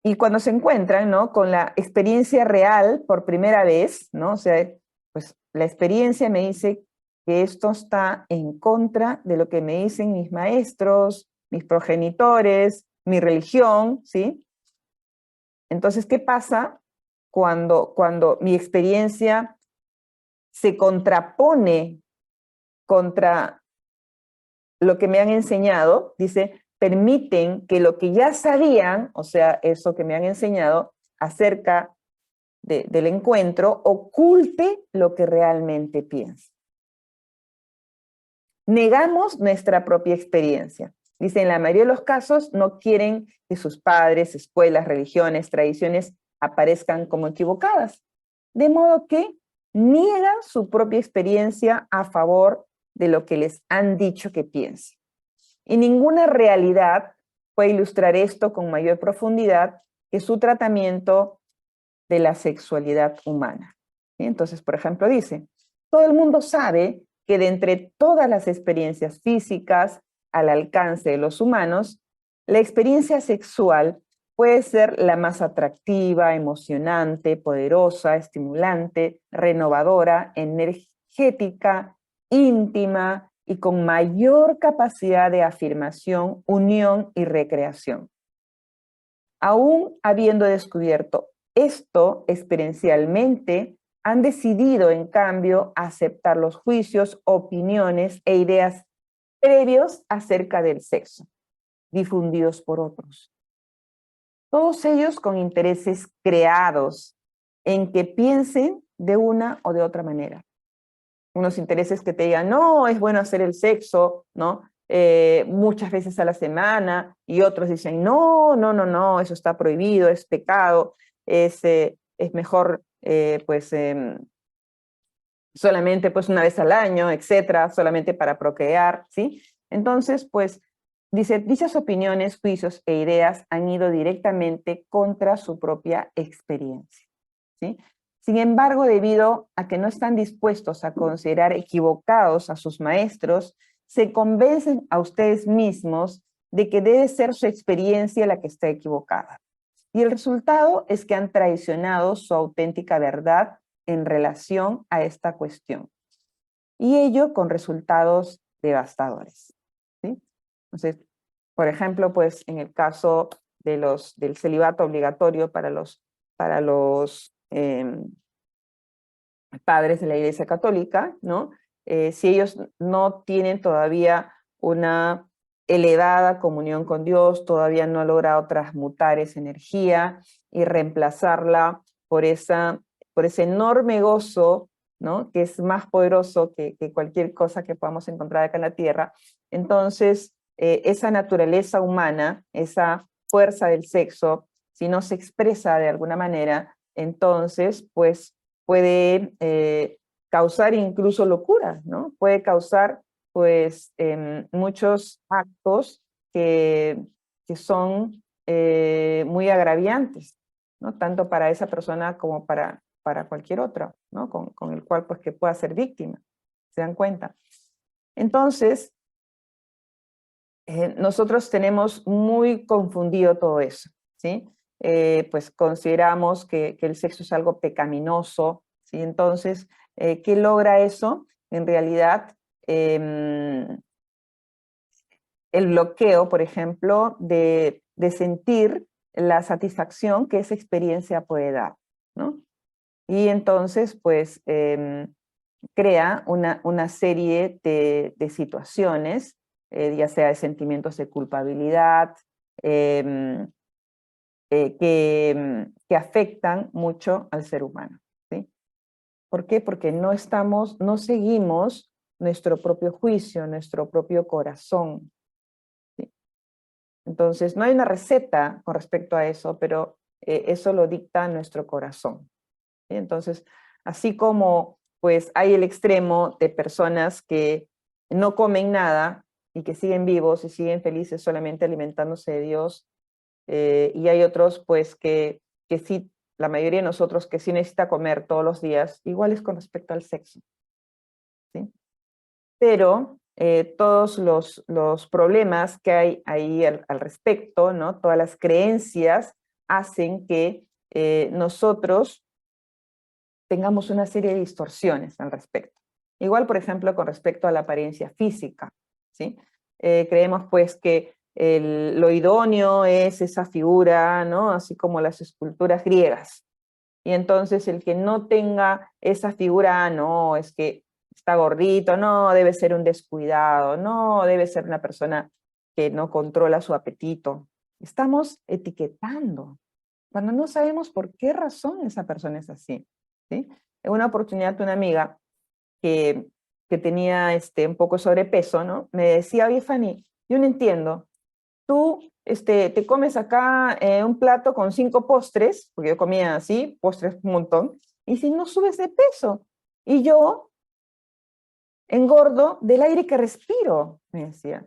y cuando se encuentran, ¿no?, con la experiencia real por primera vez, ¿no? O sea, pues la experiencia me dice que esto está en contra de lo que me dicen mis maestros, mis progenitores, mi religión, ¿sí? Entonces, ¿qué pasa cuando mi experiencia se contrapone contra lo que me han enseñado? Dice, permiten que lo que ya sabían, o sea, eso que me han enseñado acerca del encuentro, oculte lo que realmente piensa. Negamos nuestra propia experiencia. Dice, en la mayoría de los casos no quieren que sus padres, escuelas, religiones, tradiciones aparezcan como equivocadas. De modo que niegan su propia experiencia a favor de lo que les han dicho que piensen. Y ninguna realidad puede ilustrar esto con mayor profundidad que su tratamiento de la sexualidad humana. ¿Sí? Entonces, por ejemplo, dice, todo el mundo sabe que de entre todas las experiencias físicas al alcance de los humanos, la experiencia sexual puede ser la más atractiva, emocionante, poderosa, estimulante, renovadora, energética, íntima y con mayor capacidad de afirmación, unión y recreación. Aún habiendo descubierto esto experiencialmente, han decidido, en cambio, aceptar los juicios, opiniones e ideas previos acerca del sexo, difundidos por otros. Todos ellos con intereses creados en que piensen de una o de otra manera. Unos intereses que te digan, no, es bueno hacer el sexo, ¿no? Muchas veces a la semana, y otros dicen, no, no, no, no, eso está prohibido, es pecado, es mejor solamente pues una vez al año, etcétera, solamente para procrear, ¿sí? Entonces, pues, dice, dichas opiniones, juicios e ideas han ido directamente contra su propia experiencia, ¿sí? Sin embargo, debido a que no están dispuestos a considerar equivocados a sus maestros, se convencen a ustedes mismos de que debe ser su experiencia la que está equivocada. Y el resultado es que han traicionado su auténtica verdad en relación a esta cuestión. Y ello con resultados devastadores, ¿sí? Entonces, por ejemplo, pues en el caso de del celibato obligatorio para los padres de la Iglesia Católica, ¿no? Si ellos no tienen todavía una elevada comunión con Dios, todavía no han logrado transmutar esa energía y reemplazarla por ese enorme gozo, ¿no?, que es más poderoso que cualquier cosa que podamos encontrar acá en la tierra. Entonces, esa naturaleza humana, esa fuerza del sexo, si no se expresa de alguna manera, entonces, pues, puede causar incluso locura, ¿no? Puede causar, pues, muchos actos que son muy agraviantes, ¿no? Tanto para esa persona como para cualquier otra, ¿no? Con el cual, pues, que pueda ser víctima. ¿Se dan cuenta? Entonces, nosotros tenemos muy confundido todo eso, ¿sí? Pues consideramos que el sexo es algo pecaminoso, ¿sí? Entonces, ¿qué logra eso? En realidad, el bloqueo, por ejemplo, de sentir la satisfacción que esa experiencia puede dar, ¿no? Y entonces, pues, crea una serie de situaciones, ya sea de sentimientos de culpabilidad, que afectan mucho al ser humano, ¿sí? ¿Por qué? Porque no seguimos nuestro propio juicio, nuestro propio corazón. ¿Sí? Entonces, no hay una receta con respecto a eso, pero eso lo dicta nuestro corazón. ¿Sí? Entonces, así como pues hay el extremo de personas que no comen nada y que siguen vivos y siguen felices solamente alimentándose de Dios, y hay otros pues que sí, la mayoría de nosotros que sí necesita comer todos los días, igual es con respecto al sexo. ¿Sí? Pero todos los problemas que hay ahí al respecto, ¿no? Todas las creencias hacen que nosotros tengamos una serie de distorsiones al respecto. Igual, por ejemplo, con respecto a la apariencia física, ¿sí? Creemos pues que lo idóneo es esa figura, ¿no? Así como las esculturas griegas. Y entonces el que no tenga esa figura, no, es que está gordito, no, debe ser un descuidado, no, debe ser una persona que no controla su apetito. Estamos etiquetando, cuando no sabemos por qué razón esa persona es así. ¿Sí? En una oportunidad una amiga que, que tenía un poco de sobrepeso, ¿no? Me decía, oye Fanny, yo no entiendo, tú te comes acá un plato con 5 postres, porque yo comía así, postres un montón, y si no subes de peso, y yo engordo del aire que respiro, me decía.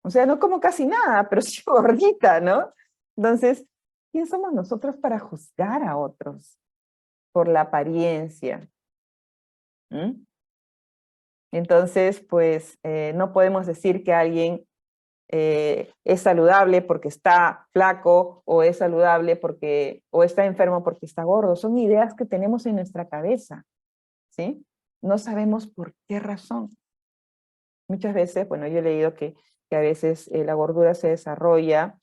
O sea, no como casi nada, pero sí gordita, ¿no? Entonces, ¿quién somos nosotros para juzgar a otros por la apariencia? ¿Mm? Entonces, pues, no podemos decir que alguien es saludable porque está flaco, o es saludable o está enfermo porque está gordo. Son ideas que tenemos en nuestra cabeza, ¿sí? No sabemos por qué razón. Muchas veces, bueno, yo he leído que a veces la gordura se desarrolla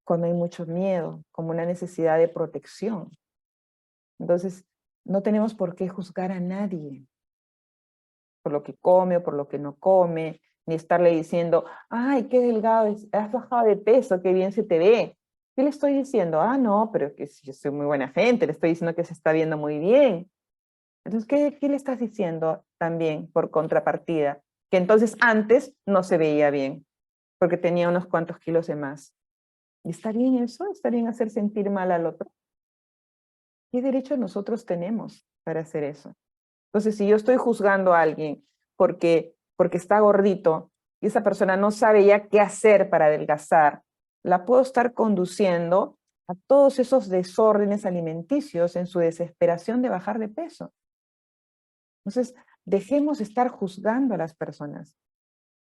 cuando hay mucho miedo, como una necesidad de protección. Entonces, no tenemos por qué juzgar a nadie por lo que come o por lo que no come, ni estarle diciendo, ay, qué delgado, has bajado de peso, qué bien se te ve. ¿Qué le estoy diciendo? Ah, no, pero que yo soy muy buena gente, le estoy diciendo que se está viendo muy bien. Entonces, ¿qué le estás diciendo también por contrapartida? Que entonces antes no se veía bien, porque tenía unos cuantos kilos de más. ¿Y está bien eso? ¿Está bien hacer sentir mal al otro? ¿Qué derecho nosotros tenemos para hacer eso? Entonces, si yo estoy juzgando a alguien porque está gordito y esa persona no sabe ya qué hacer para adelgazar, la puedo estar conduciendo a todos esos desórdenes alimenticios en su desesperación de bajar de peso. Entonces, dejemos de estar juzgando a las personas,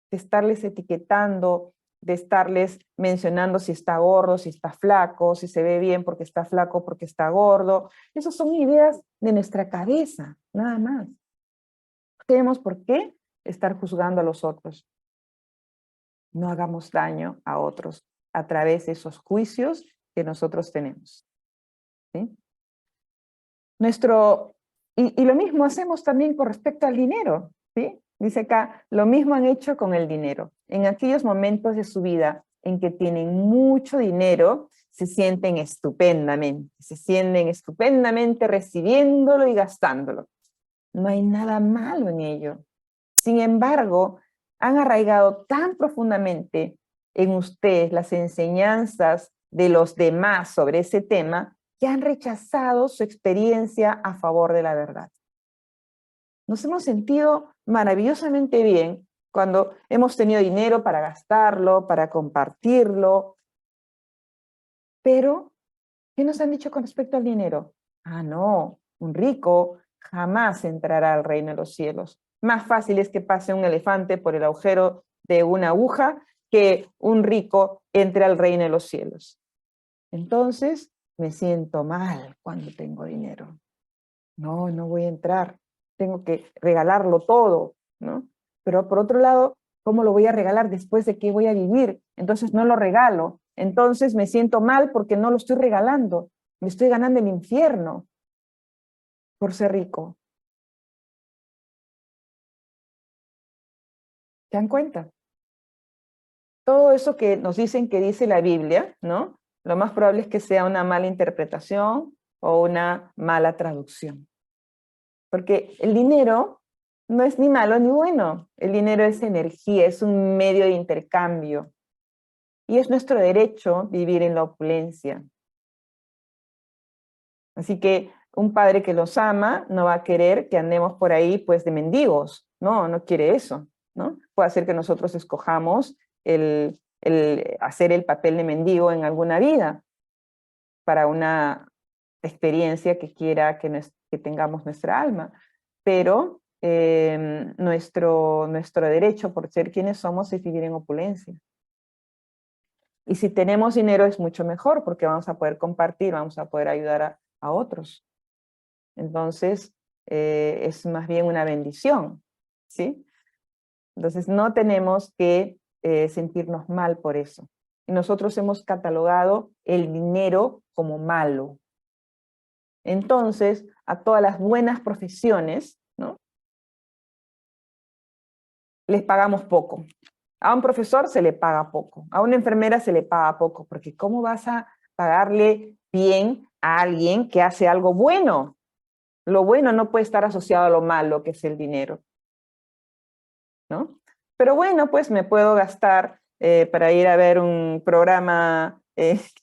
de estarles etiquetando, de estarles mencionando si está gordo, si está flaco, si se ve bien porque está flaco, porque está gordo. Esas son ideas de nuestra cabeza, nada más. No tenemos por qué estar juzgando a los otros. No hagamos daño a otros a través de esos juicios que nosotros tenemos. ¿Sí? Y lo mismo hacemos también con respecto al dinero. ¿Sí? Dice acá, lo mismo han hecho con el dinero. En aquellos momentos de su vida en que tienen mucho dinero, se sienten estupendamente recibiéndolo y gastándolo. No hay nada malo en ello. Sin embargo, han arraigado tan profundamente en ustedes las enseñanzas de los demás sobre ese tema que han rechazado su experiencia a favor de la verdad. Nos hemos sentido maravillosamente bien cuando hemos tenido dinero para gastarlo, para compartirlo, pero ¿qué nos han dicho con respecto al dinero? Ah, no, un rico jamás entrará al reino de los cielos. Más fácil es que pase un elefante por el agujero de una aguja que un rico entre al reino de los cielos. Entonces, me siento mal cuando tengo dinero. No, no voy a entrar. Tengo que regalarlo todo, ¿no? Pero por otro lado, ¿cómo lo voy a regalar después de qué voy a vivir? Entonces no lo regalo. Entonces me siento mal porque no lo estoy regalando. Me estoy ganando el infierno por ser rico. ¿Se dan cuenta? Todo eso que nos dicen que dice la Biblia, ¿no? Lo más probable es que sea una mala interpretación o una mala traducción. Porque el dinero no es ni malo ni bueno. El dinero es energía, es un medio de intercambio. Y es nuestro derecho vivir en la opulencia. Así que un padre que los ama no va a querer que andemos por ahí pues de mendigos. No, no quiere eso, ¿no? Puede hacer que nosotros escojamos el hacer el papel de mendigo en alguna vida para una experiencia que quiera que tengamos nuestra alma. Pero nuestro derecho por ser quienes somos es vivir en opulencia. Y si tenemos dinero es mucho mejor porque vamos a poder compartir, vamos a poder ayudar a otros. Entonces, es más bien una bendición, ¿sí? Entonces, no tenemos que sentirnos mal por eso. Y nosotros hemos catalogado el dinero como malo. Entonces, a todas las buenas profesiones, ¿no? Les pagamos poco. A un profesor se le paga poco, a una enfermera se le paga poco, porque ¿cómo vas a pagarle bien a alguien que hace algo bueno? Lo bueno no puede estar asociado a lo malo, que es el dinero, ¿no? Pero bueno, pues me puedo gastar para ir a ver un programa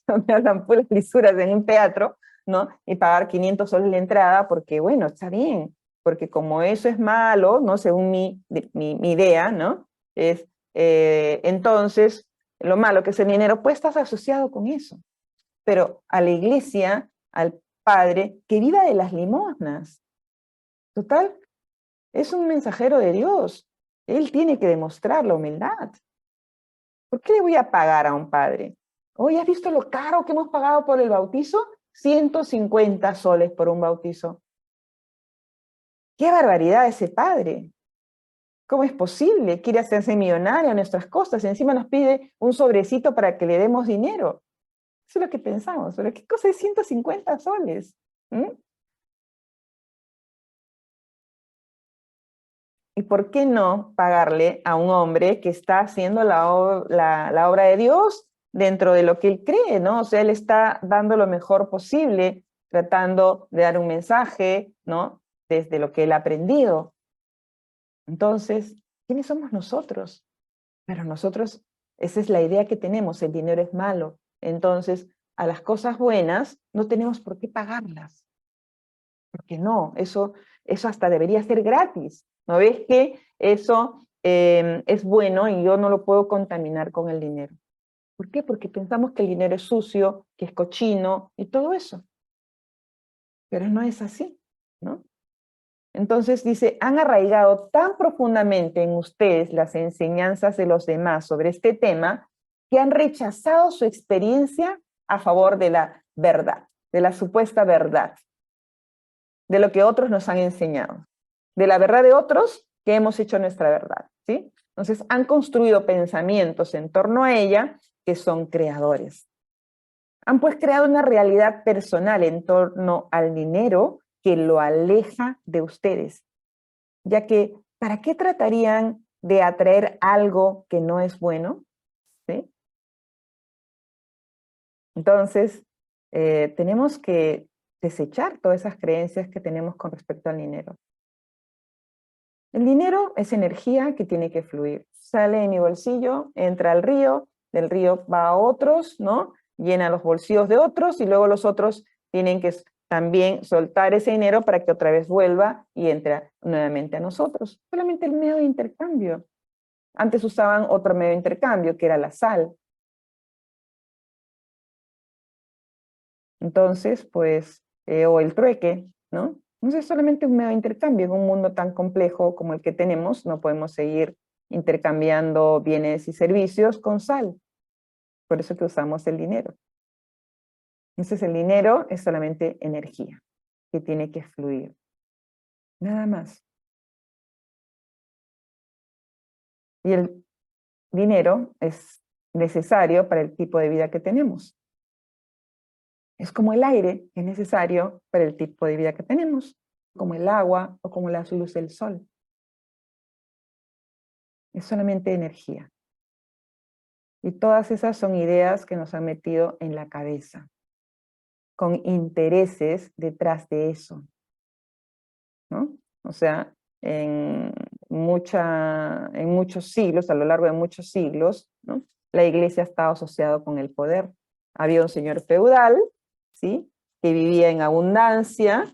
donde hablan puras lisuras en un teatro, ¿no? Y pagar 500 soles la entrada, porque bueno, está bien, porque como eso es malo, ¿no? Según mi idea, ¿no? Es, entonces, lo malo que es el dinero, pues estás asociado con eso. Pero a la iglesia, al padre, que viva de las limosnas. Total, es un mensajero de Dios. Él tiene que demostrar la humildad. ¿Por qué le voy a pagar a un padre? Oye, ¿has visto lo caro que hemos pagado por el bautizo? 150 soles por un bautizo. ¡Qué barbaridad ese padre! ¿Cómo es posible? Quiere hacerse millonario a nuestras costas. Encima nos pide un sobrecito para que le demos dinero. Eso es lo que pensamos. ¿Pero qué cosa es 150 soles? ¿Mm? ¿Y por qué no pagarle a un hombre que está haciendo la obra de Dios dentro de lo que él cree, ¿no? O sea, él está dando lo mejor posible, tratando de dar un mensaje, ¿no? Desde lo que él ha aprendido. Entonces, ¿quiénes somos nosotros? Pero nosotros, esa es la idea que tenemos, el dinero es malo. Entonces, a las cosas buenas no tenemos por qué pagarlas. Porque no, eso hasta debería ser gratis. ¿No ves que eso es bueno y yo no lo puedo contaminar con el dinero? ¿Por qué? Porque pensamos que el dinero es sucio, que es cochino y todo eso. Pero no es así, ¿no? Entonces dice, han arraigado tan profundamente en ustedes las enseñanzas de los demás sobre este tema que han rechazado su experiencia a favor de la verdad, de la supuesta verdad, de lo que otros nos han enseñado, de la verdad de otros que hemos hecho nuestra verdad, ¿sí? Entonces han construido pensamientos en torno a ella que son creadores. Han pues creado una realidad personal en torno al dinero que lo aleja de ustedes, ya que ¿para qué tratarían de atraer algo que no es bueno? ¿Sí? Entonces, tenemos que desechar todas esas creencias que tenemos con respecto al dinero. El dinero es energía que tiene que fluir. Sale de mi bolsillo, entra al río, del río va a otros, ¿no? Llena los bolsillos de otros y luego los otros tienen que también soltar ese dinero para que otra vez vuelva y entre nuevamente a nosotros. Solamente el medio de intercambio. Antes usaban otro medio de intercambio, que era la sal. Entonces, pues, o el trueque, ¿no? No es solamente un medio de intercambio. En un mundo tan complejo como el que tenemos, no podemos seguir intercambiando bienes y servicios con sal. Por eso que usamos el dinero. Entonces, el dinero es solamente energía que tiene que fluir. Nada más. Y el dinero es necesario para el tipo de vida que tenemos. Es como el aire que es necesario para el tipo de vida que tenemos, como el agua o como la luz del sol. Es solamente energía. Y todas esas son ideas que nos han metido en la cabeza, con intereses detrás de eso, ¿no? O sea, en muchos siglos, a lo largo de muchos siglos, ¿no? La iglesia ha estado asociada con el poder. Había un señor feudal, ¿sí? Que vivía en abundancia,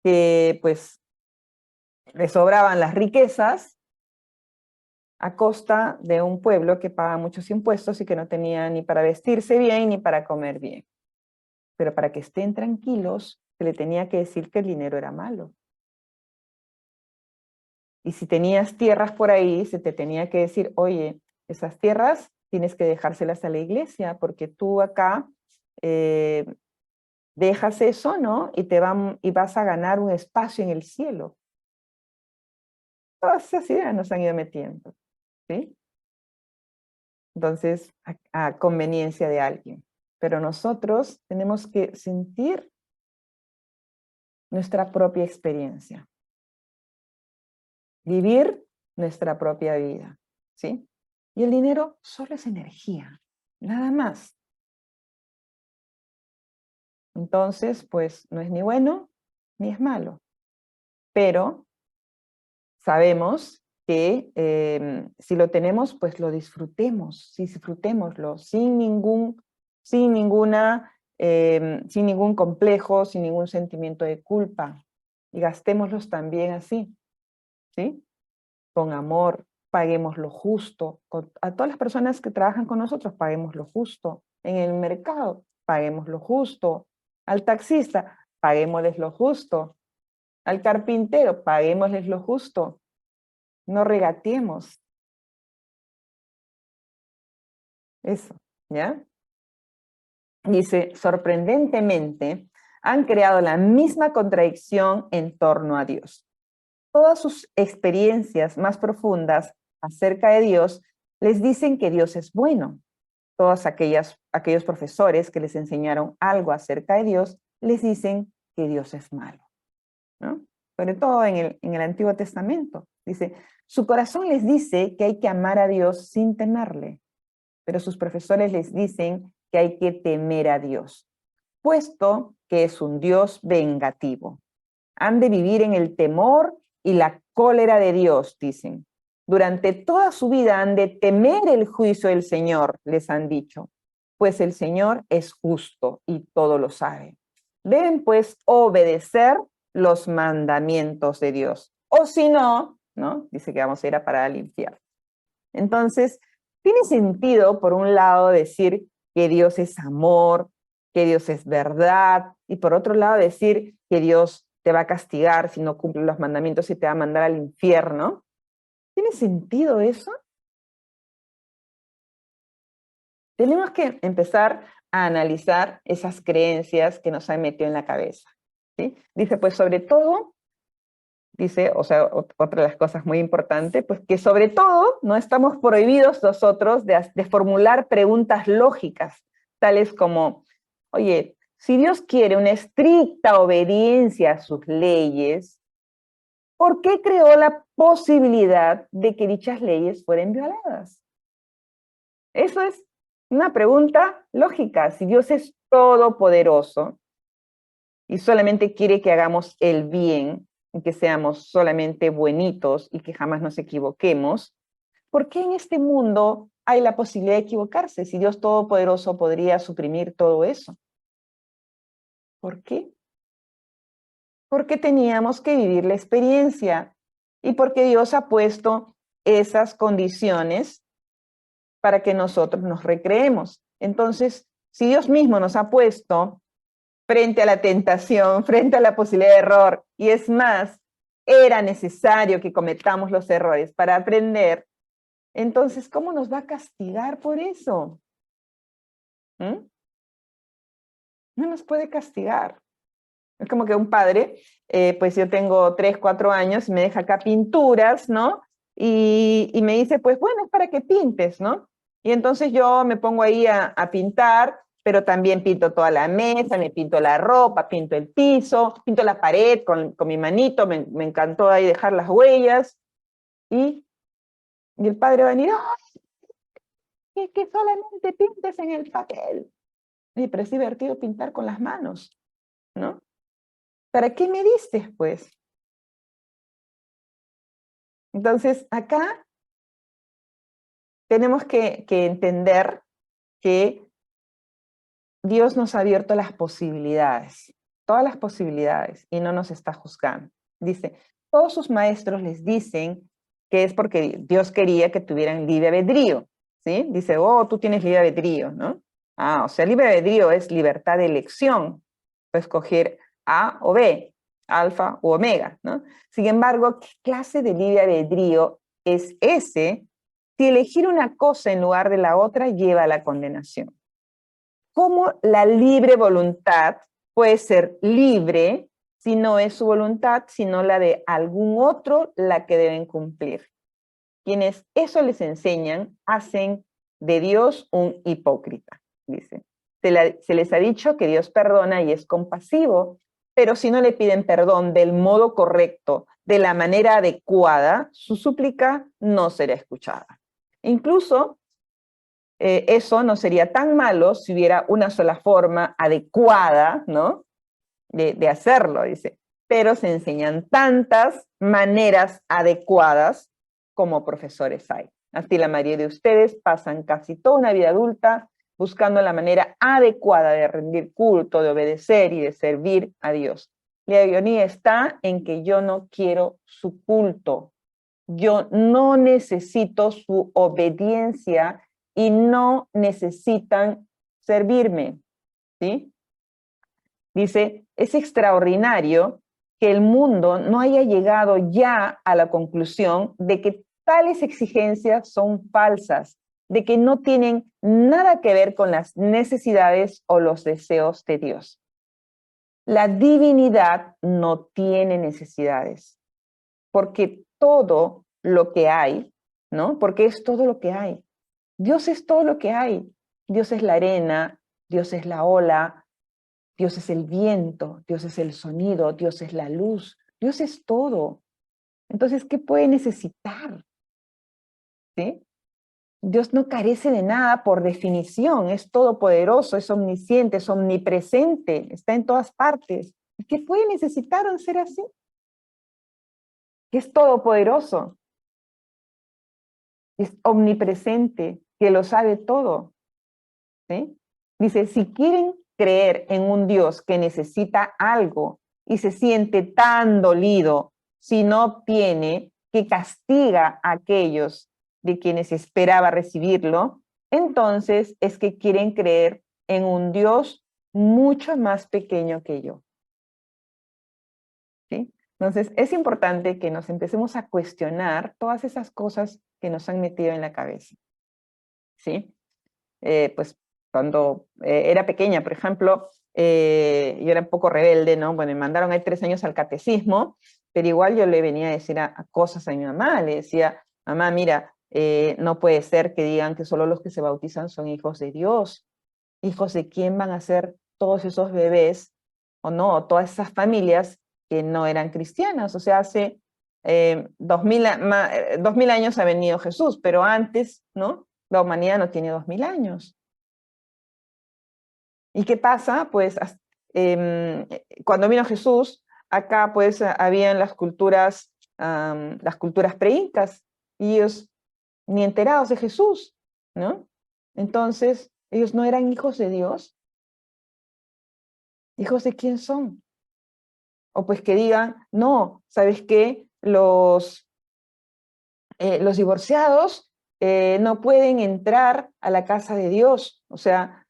que pues le sobraban las riquezas a costa de un pueblo que paga muchos impuestos y que no tenía ni para vestirse bien ni para comer bien. Pero para que estén tranquilos, se le tenía que decir que el dinero era malo. Y si tenías tierras por ahí, se te tenía que decir, oye, esas tierras tienes que dejárselas a la iglesia, porque tú acá dejas eso, ¿no? Y vas a ganar un espacio en el cielo. Todas esas ideas nos han ido metiendo, ¿sí? Entonces, a conveniencia de alguien. Pero nosotros tenemos que sentir nuestra propia experiencia, vivir nuestra propia vida, ¿sí? Y el dinero solo es energía, nada más. Entonces, pues no es ni bueno ni es malo, pero sabemos que si lo tenemos, pues lo disfrutemos, sí, disfrutémoslo sin ningún complejo, sin ningún sentimiento de culpa, y gastémoslos también así, ¿sí? Con amor, paguemos lo justo, a todas las personas que trabajan con nosotros, paguemos lo justo, en el mercado, paguemos lo justo, al taxista, paguémosles lo justo, al carpintero, paguémosles lo justo, no regateemos. Eso, ¿ya? Dice, sorprendentemente, han creado la misma contradicción en torno a Dios. Todas sus experiencias más profundas acerca de Dios les dicen que Dios es bueno. Todos aquellos profesores que les enseñaron algo acerca de Dios les dicen que Dios es malo, ¿no? Sobre todo en el Antiguo Testamento. Dice, su corazón les dice que hay que amar a Dios sin temerle, pero sus profesores les dicen que hay que temer a Dios, puesto que es un Dios vengativo. Han de vivir en el temor y la cólera de Dios, dicen. Durante toda su vida han de temer el juicio del Señor, les han dicho, pues el Señor es justo y todo lo sabe. Deben pues obedecer los mandamientos de Dios. O si no, ¿no? Dice que vamos a ir a parar al infierno. Entonces, tiene sentido, por un lado, decir que Dios es amor, que Dios es verdad, y por otro lado, decir que Dios te va a castigar si no cumples los mandamientos y te va a mandar al infierno. ¿Tiene sentido eso? Tenemos que empezar a analizar esas creencias que nos han metido en la cabeza, ¿sí? Dice, pues sobre todo, dice, o sea, otra de las cosas muy importantes, pues que sobre todo no estamos prohibidos nosotros de formular preguntas lógicas, tales como, oye, si Dios quiere una estricta obediencia a sus leyes, ¿por qué creó la posibilidad de que dichas leyes fueran violadas? Eso es una pregunta lógica. Si Dios es todopoderoso y solamente quiere que hagamos el bien, y que seamos solamente buenitos y que jamás nos equivoquemos, ¿por qué en este mundo hay la posibilidad de equivocarse si Dios todopoderoso podría suprimir todo eso? ¿Por qué? Porque teníamos que vivir la experiencia y porque Dios ha puesto esas condiciones para que nosotros nos recreemos. Entonces, si Dios mismo nos ha puesto frente a la tentación, frente a la posibilidad de error, y es más, era necesario que cometamos los errores para aprender, entonces, ¿cómo nos va a castigar por eso? ¿Mm? No nos puede castigar. Es como que un padre, pues yo tengo 3, 4 años y me deja acá pinturas, ¿no? Y me dice, pues bueno, es para que pintes, ¿no? Y entonces yo me pongo ahí a pintar, pero también pinto toda la mesa, me pinto la ropa, pinto el piso, pinto la pared con mi manito, me encantó ahí dejar las huellas. Y el padre va a venir, ¡ay, que solamente pintes en el papel! Oye, pero es divertido pintar con las manos, ¿no? ¿Para qué me diste, pues? Entonces, acá tenemos que entender que Dios nos ha abierto las posibilidades, todas las posibilidades, y no nos está juzgando. Dice, todos sus maestros les dicen que es porque Dios quería que tuvieran libre albedrío, ¿sí? Dice, oh, tú tienes libre albedrío, ¿no? Ah, o sea, libre albedrío es libertad de elección, puedes escoger A o B, alfa u omega, ¿no? Sin embargo, ¿qué clase de libre albedrío es ese si elegir una cosa en lugar de la otra lleva a la condenación? ¿Cómo la libre voluntad puede ser libre si no es su voluntad, sino la de algún otro la que deben cumplir? Quienes eso les enseñan hacen de Dios un hipócrita, dice. Se les ha dicho que Dios perdona y es compasivo, pero si no le piden perdón del modo correcto, de la manera adecuada, su súplica no será escuchada. Incluso eso no sería tan malo si hubiera una sola forma adecuada, ¿no? De hacerlo, dice. Pero se enseñan tantas maneras adecuadas como profesores hay. Así la mayoría de ustedes pasan casi toda una vida adulta buscando la manera adecuada de rendir culto, de obedecer y de servir a Dios. La ironía está en que yo no quiero su culto. Yo no necesito su obediencia y no necesitan servirme, ¿sí? Dice, es extraordinario que el mundo no haya llegado ya a la conclusión de que tales exigencias son falsas, de que no tienen nada que ver con las necesidades o los deseos de Dios. La divinidad no tiene necesidades, porque todo lo que hay, ¿no? Porque es todo lo que hay. Dios es todo lo que hay. Dios es la arena, Dios es la ola, Dios es el viento, Dios es el sonido, Dios es la luz, Dios es todo. Entonces, ¿qué puede necesitar? ¿Sí? Dios no carece de nada por definición, es todopoderoso, es omnisciente, es omnipresente, está en todas partes. ¿Qué puede necesitar un ser así? Que es todopoderoso, es omnipresente, que lo sabe todo. ¿Sí? Dice, si quieren creer en un Dios que necesita algo y se siente tan dolido si no obtiene, que castiga a aquellos de quienes esperaba recibirlo, entonces es que quieren creer en un Dios mucho más pequeño que yo. ¿Sí? Entonces es importante que nos empecemos a cuestionar todas esas cosas que nos han metido en la cabeza. ¿Sí? Pues cuando era pequeña, por ejemplo, yo era un poco rebelde, ¿no? Bueno, me mandaron ahí 3 años al catecismo, pero igual yo le venía a decir a cosas a mi mamá, le decía, mamá, mira, no puede ser que digan que solo los que se bautizan son hijos de Dios. ¿Hijos de quién van a ser todos esos bebés, o no, todas esas familias que no eran cristianas? O sea, hace 2000 años ha venido Jesús, pero antes, ¿no? La humanidad no tiene 2000 años. ¿Y qué pasa? Pues cuando vino Jesús, acá pues habían las culturas preincas, y ellos ni enterados de Jesús, ¿no? Entonces, ellos no eran hijos de Dios. ¿Hijos de quién son? O pues que digan, no, ¿sabes qué? Los divorciados no pueden entrar a la casa de Dios. O sea,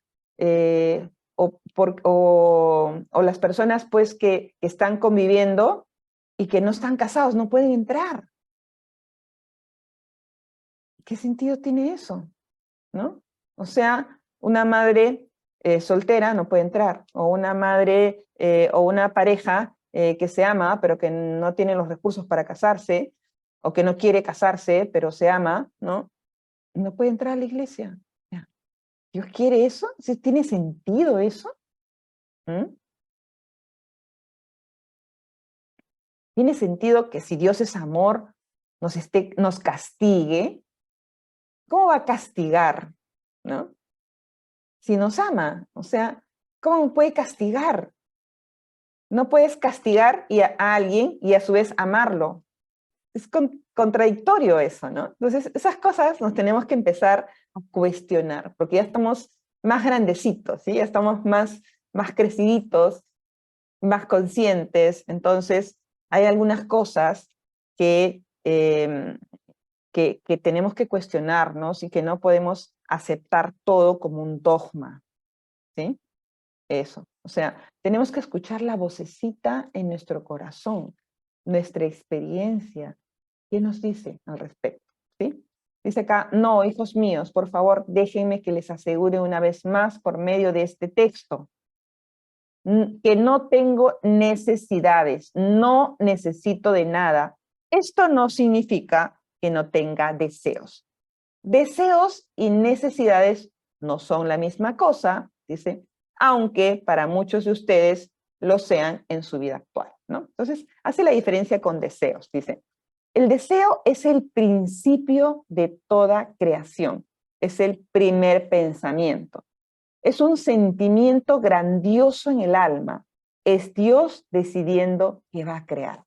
o las personas pues que están conviviendo y que no están casados no pueden entrar. ¿Qué sentido tiene eso? ¿No? O sea, una madre soltera no puede entrar, o una madre o una pareja que se ama pero que no tiene los recursos para casarse, o que no quiere casarse pero se ama, ¿no? No puede entrar a la iglesia. ¿Dios quiere eso? ¿Sí tiene sentido eso? ¿Mm? ¿Tiene sentido que si Dios es amor, nos castigue? ¿Cómo va a castigar? ¿No? Si nos ama, o sea, ¿cómo puede castigar? No puedes castigar a alguien y a su vez amarlo. contradictorio eso, ¿no? Entonces, esas cosas nos tenemos que empezar a cuestionar, porque ya estamos más grandecitos, ¿sí? Ya estamos más creciditos, más conscientes, entonces hay algunas cosas que, que tenemos que cuestionarnos y que no podemos aceptar todo como un dogma, ¿sí? Eso, o sea, tenemos que escuchar la vocecita en nuestro corazón, nuestra experiencia. ¿Qué nos dice al respecto? ¿Sí? Dice acá, no, hijos míos, por favor, déjenme que les asegure una vez más por medio de este texto que no tengo necesidades, no necesito de nada. Esto no significa que no tenga deseos. Deseos y necesidades no son la misma cosa, dice, aunque para muchos de ustedes lo sean en su vida actual, ¿no? Entonces, hace la diferencia con deseos, dice. El deseo es el principio de toda creación, es el primer pensamiento. Es un sentimiento grandioso en el alma. Es Dios decidiendo qué va a crear.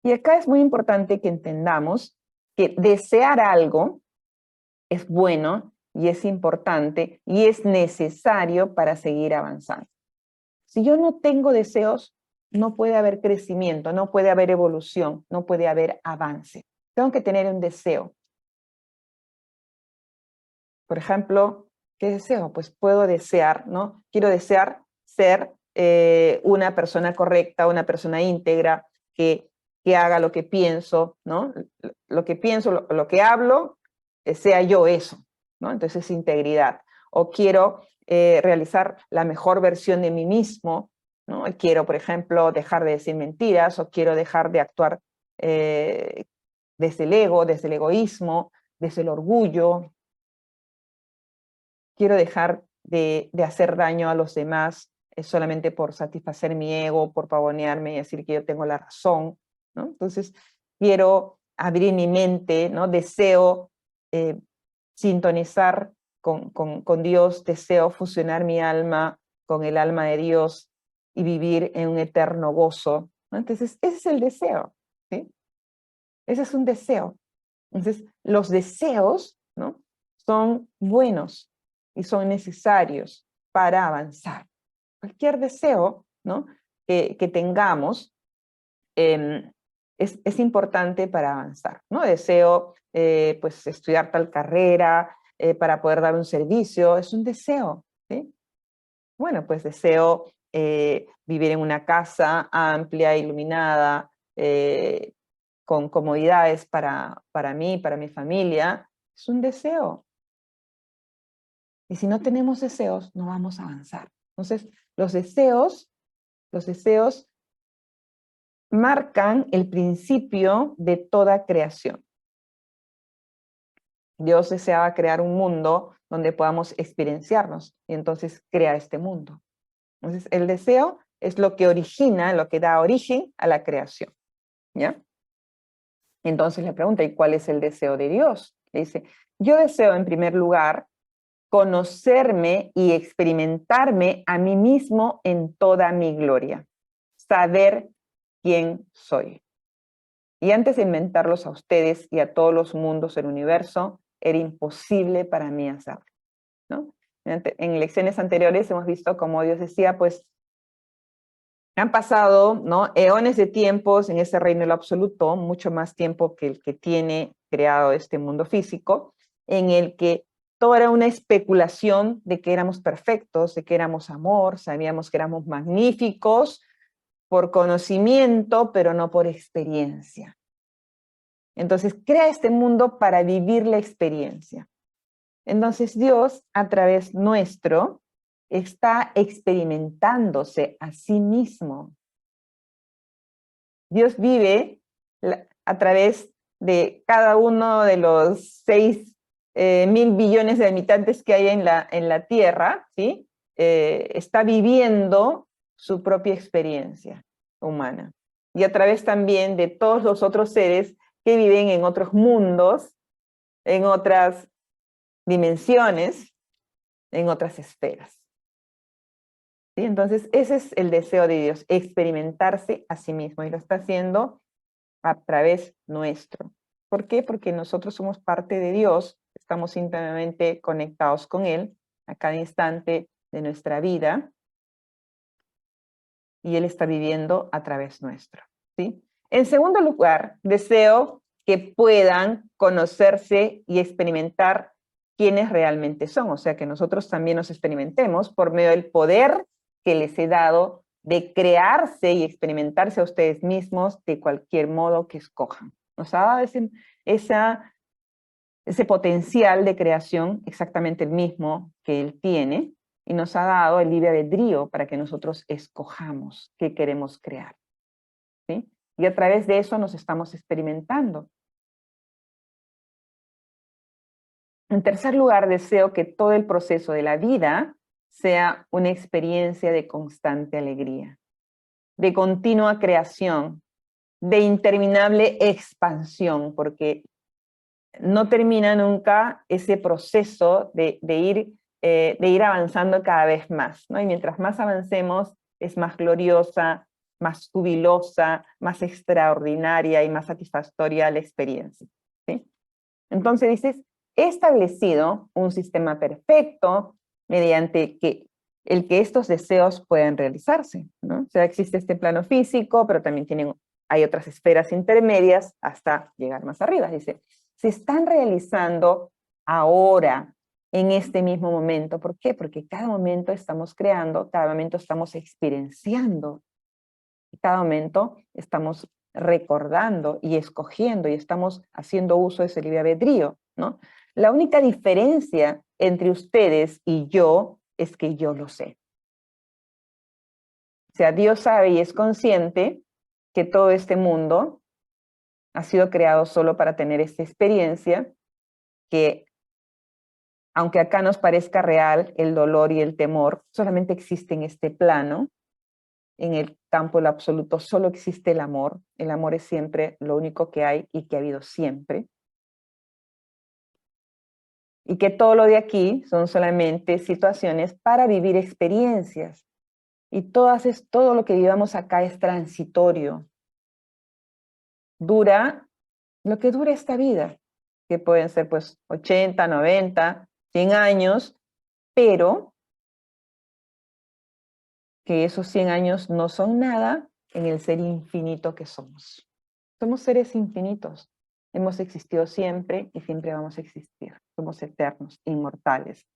Y acá es muy importante que entendamos que desear algo es bueno y es importante y es necesario para seguir avanzando. Si yo no tengo deseos, no puede haber crecimiento, no puede haber evolución, no puede haber avance. Tengo que tener un deseo. Por ejemplo, ¿qué deseo? Pues puedo desear, ¿no? Quiero desear ser una persona correcta, una persona íntegra, que haga lo que pienso, ¿no? Lo que pienso, lo que hablo, sea yo eso, ¿no? Entonces es integridad. O quiero realizar la mejor versión de mí mismo, ¿no? Y quiero, por ejemplo, dejar de decir mentiras, o quiero dejar de actuar desde el ego, desde el egoísmo, desde el orgullo. Quiero dejar de hacer daño a los demás solamente por satisfacer mi ego, por pavonearme y decir que yo tengo la razón, ¿no? Entonces, quiero abrir mi mente, ¿no? Deseo sintonizar con Dios, deseo fusionar mi alma con el alma de Dios y vivir en un eterno gozo, ¿no? Entonces, ese es el deseo, ¿sí? Ese es un deseo. Entonces, los deseos, ¿no? Son buenos y son necesarios para avanzar. Cualquier deseo, ¿no? que tengamos es importante para avanzar, ¿no? Deseo, pues, estudiar tal carrera para poder dar un servicio, es un deseo, ¿sí? Bueno, pues deseo vivir en una casa amplia, iluminada, con comodidades para mí, para mi familia, es un deseo. Y si no tenemos deseos, no vamos a avanzar. Entonces, los deseos marcan el principio de toda creación. Dios deseaba crear un mundo donde podamos experienciarnos y entonces crea este mundo. Entonces, el deseo es lo que origina, lo que da origen a la creación, ¿ya? Entonces le pregunta, ¿y cuál es el deseo de Dios? Le dice, yo deseo en primer lugar conocerme y experimentarme a mí mismo en toda mi gloria, saber quién soy. Y antes de inventarlos a ustedes y a todos los mundos del universo, era imposible para mí hacerlo, ¿no? En lecciones anteriores hemos visto cómo Dios decía, pues, han pasado, ¿no? Eones de tiempos en ese reino del absoluto, mucho más tiempo que el que tiene creado este mundo físico, en el que todo era una especulación de que éramos perfectos, de que éramos amor, sabíamos que éramos magníficos por conocimiento, pero no por experiencia. Entonces crea este mundo para vivir la experiencia. Entonces Dios, a través nuestro, está experimentándose a sí mismo. Dios vive a través de cada uno de los 6.000 billones de habitantes que hay en la Tierra, ¿sí? Está viviendo su propia experiencia humana. Y a través también de todos los otros seres que viven en otros mundos, en otras dimensiones, en otras esferas. ¿Sí? Entonces, ese es el deseo de Dios, experimentarse a sí mismo, y lo está haciendo a través nuestro. ¿Por qué? Porque nosotros somos parte de Dios, estamos íntimamente conectados con Él a cada instante de nuestra vida, y Él está viviendo a través nuestro, ¿sí? En segundo lugar, deseo que puedan conocerse y experimentar quiénes realmente son, o sea, que nosotros también nos experimentemos por medio del poder que les he dado de crearse y experimentarse a ustedes mismos de cualquier modo que escojan. Nos ha dado ese potencial de creación, exactamente el mismo que Él tiene, y nos ha dado el libre albedrío para que nosotros escojamos qué queremos crear, ¿sí? Y a través de eso nos estamos experimentando. En tercer lugar, deseo que todo el proceso de la vida sea una experiencia de constante alegría, de continua creación, de interminable expansión, porque no termina nunca ese proceso de ir avanzando cada vez más, ¿no? Y mientras más avancemos, es más gloriosa, más jubilosa, más extraordinaria y más satisfactoria la experiencia, ¿sí? Entonces dices, he establecido un sistema perfecto mediante el que estos deseos puedan realizarse, ¿no? O sea, existe este plano físico, pero también hay otras esferas intermedias hasta llegar más arriba. Dice, se están realizando ahora, en este mismo momento. ¿Por qué? Porque cada momento estamos creando, cada momento estamos experienciando, cada momento estamos recordando y escogiendo y estamos haciendo uso de ese libre albedrío, ¿no? La única diferencia entre ustedes y yo es que yo lo sé. O sea, Dios sabe y es consciente que todo este mundo ha sido creado solo para tener esta experiencia que, aunque acá nos parezca real el dolor y el temor, solamente existe en este plano. En el campo del absoluto solo existe el amor es siempre lo único que hay y que ha habido siempre. Y que todo lo de aquí son solamente situaciones para vivir experiencias. Y todo lo que vivamos acá es transitorio. Dura lo que dura esta vida, que pueden ser pues 80, 90, 100 años, pero que esos 100 años no son nada en el ser infinito que somos. Somos seres infinitos. Hemos existido siempre y siempre vamos a existir. Somos eternos, inmortales.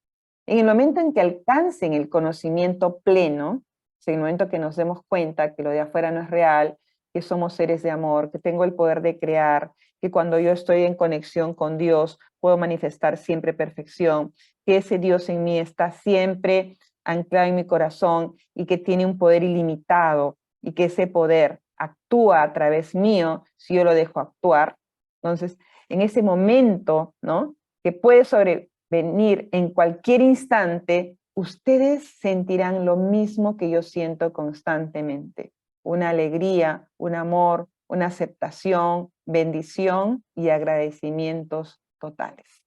En el momento en que alcancen el conocimiento pleno, en el momento que nos demos cuenta que lo de afuera no es real, que somos seres de amor, que tengo el poder de crear, que cuando yo estoy en conexión con Dios puedo manifestar siempre perfección, que ese Dios en mí está siempre anclado en mi corazón y que tiene un poder ilimitado y que ese poder actúa a través mío si yo lo dejo actuar. Entonces, en ese momento, ¿no?, que puede sobrevenir en cualquier instante, ustedes sentirán lo mismo que yo siento constantemente: una alegría, un amor, una aceptación, bendición y agradecimientos totales.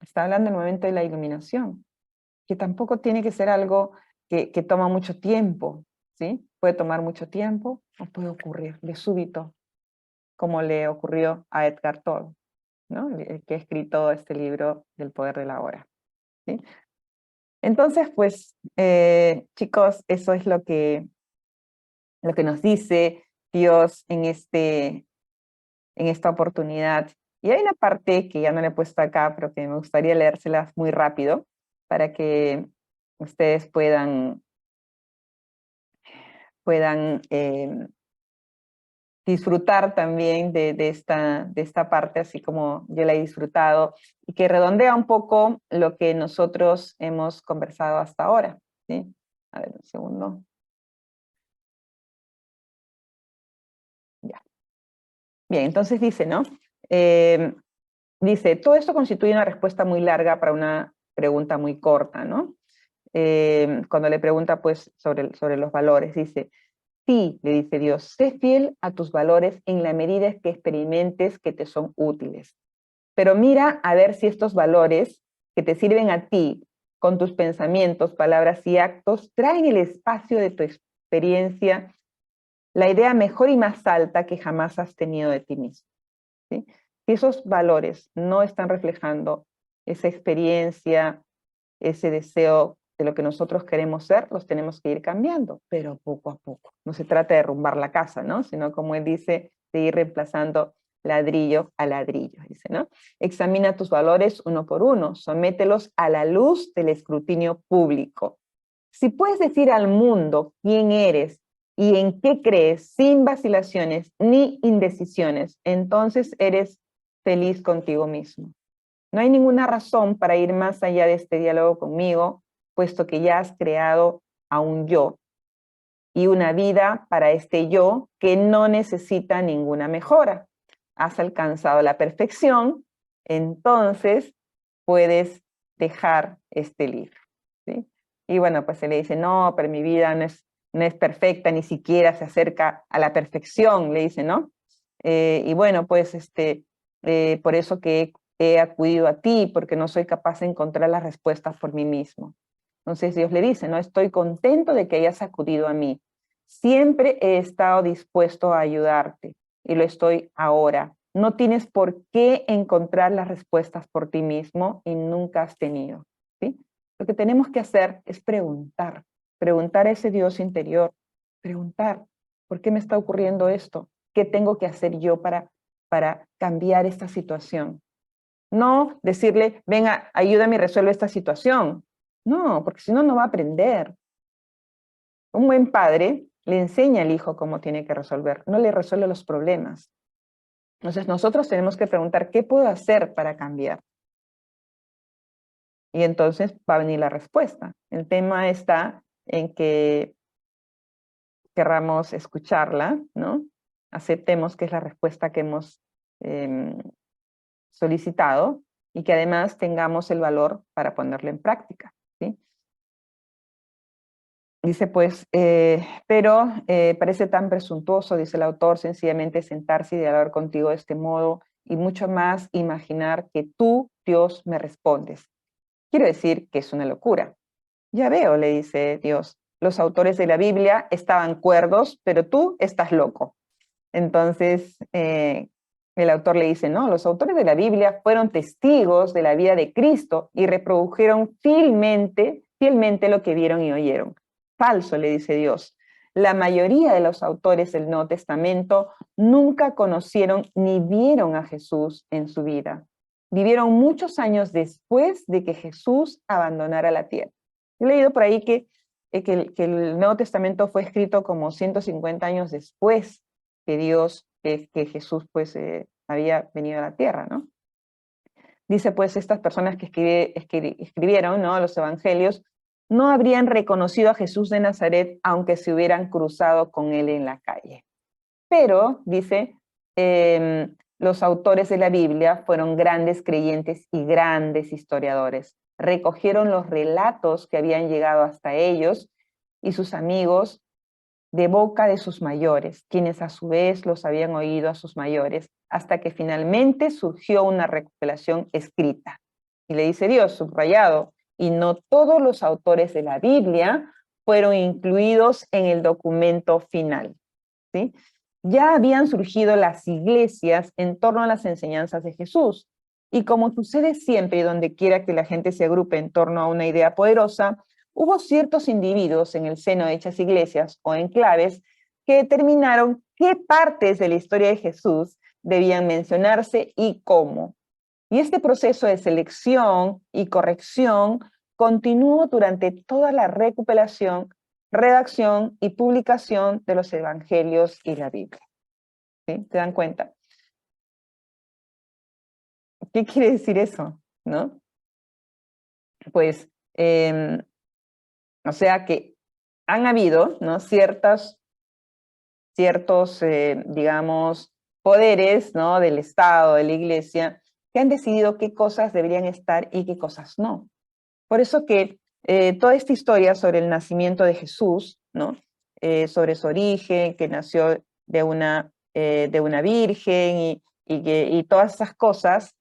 Está hablando del momento de la iluminación, que tampoco tiene que ser algo que toma mucho tiempo, ¿sí? Puede tomar mucho tiempo o puede ocurrir de súbito, como le ocurrió a Edgar Tolle, ¿no?, el que ha escrito este libro del poder de la hora, ¿sí? Entonces, pues, chicos, eso es lo que nos dice Dios en esta oportunidad. Y hay una parte que ya no le he puesto acá, pero que me gustaría leérselas muy rápido para que ustedes puedan disfrutar también de esta parte, así como yo la he disfrutado, y que redondea un poco lo que nosotros hemos conversado hasta ahora, ¿sí? A ver, un segundo. Ya. Bien, entonces dice, ¿no? Dice, todo esto constituye una respuesta muy larga para una pregunta muy corta, ¿no? Cuando le pregunta, pues, sobre los valores, dice, sí, le dice Dios, sé fiel a tus valores en la medida que experimentes que te son útiles. Pero mira a ver si estos valores que te sirven a ti, con tus pensamientos, palabras y actos, traen el espacio de tu experiencia la idea mejor y más alta que jamás has tenido de ti mismo. ¿Sí? Si esos valores no están reflejando esa experiencia, ese deseo de lo que nosotros queremos ser, los tenemos que ir cambiando, pero poco a poco. No se trata de derrumbar la casa, ¿no? Sino, como él dice, de ir reemplazando ladrillo a ladrillo, dice, ¿no? Examina tus valores uno por uno, somételos a la luz del escrutinio público. Si puedes decir al mundo quién eres y en qué crees, sin vacilaciones ni indecisiones, entonces eres feliz contigo mismo. No hay ninguna razón para ir más allá de este diálogo conmigo, puesto que ya has creado a un yo y una vida para este yo que no necesita ninguna mejora. Has alcanzado la perfección, entonces puedes dejar este libro. ¿Sí? Y bueno, pues se le dice, no, pero mi vida no es perfecta, ni siquiera se acerca a la perfección, le dice, ¿no? Y bueno, pues por eso que he acudido a ti, porque no soy capaz de encontrar las respuestas por mí mismo. Entonces Dios le dice, no, estoy contento de que hayas acudido a mí. Siempre he estado dispuesto a ayudarte y lo estoy ahora. No tienes por qué encontrar las respuestas por ti mismo y nunca has tenido. ¿Sí? Lo que tenemos que hacer es preguntar, preguntar a ese Dios interior, preguntar, ¿por qué me está ocurriendo esto? ¿Qué tengo que hacer yo para cambiar esta situación? No decirle, venga, ayúdame y resuelve esta situación. No, porque si no, no va a aprender. Un buen padre le enseña al hijo cómo tiene que resolver, no le resuelve los problemas. Entonces nosotros tenemos que preguntar, ¿qué puedo hacer para cambiar? Y entonces va a venir la respuesta. El tema está en que querramos escucharla, ¿no? Aceptemos que es la respuesta que hemos solicitado y que además tengamos el valor para ponerlo en práctica, ¿sí? Dice pues, pero parece tan presuntuoso, dice el autor, sencillamente sentarse y dialogar contigo de este modo y mucho más imaginar que tú, Dios, me respondes. Quiero decir que es una locura. Ya veo, le dice Dios, los autores de la Biblia estaban cuerdos, pero tú estás loco. Entonces, el autor le dice, no, los autores de la Biblia fueron testigos de la vida de Cristo y reprodujeron fielmente lo que vieron y oyeron. Falso, le dice Dios. La mayoría de los autores del Nuevo Testamento nunca conocieron ni vieron a Jesús en su vida. Vivieron muchos años después de que Jesús abandonara la tierra. He leído por ahí que el Nuevo Testamento fue escrito como 150 años después que Dios, que Jesús pues había venido a la tierra, ¿no? Dice pues estas personas que escribieron, ¿no?, los evangelios, no habrían reconocido a Jesús de Nazaret aunque se hubieran cruzado con él en la calle. Pero, dice, los autores de la Biblia fueron grandes creyentes y grandes historiadores. Recogieron los relatos que habían llegado hasta ellos y sus amigos de boca de sus mayores, quienes a su vez los habían oído a sus mayores, hasta que finalmente surgió una recopilación escrita. Y le dice Dios, subrayado, y no todos los autores de la Biblia fueron incluidos en el documento final. ¿Sí? Ya habían surgido las iglesias en torno a las enseñanzas de Jesús. Y como sucede siempre y donde quiera que la gente se agrupe en torno a una idea poderosa, hubo ciertos individuos en el seno de dichas iglesias o enclaves que determinaron qué partes de la historia de Jesús debían mencionarse y cómo. Y este proceso de selección y corrección continuó durante toda la recuperación, redacción y publicación de los evangelios y la Biblia. ¿Sí? ¿Se dan cuenta? ¿Qué quiere decir eso? ¿No? Pues, o sea que han habido, ¿no?, ciertos, digamos, poderes, ¿no?, del Estado, de la Iglesia, que han decidido qué cosas deberían estar y qué cosas no. Por eso que toda esta historia sobre el nacimiento de Jesús, ¿no?, sobre su origen, que nació de una virgen y todas esas cosas,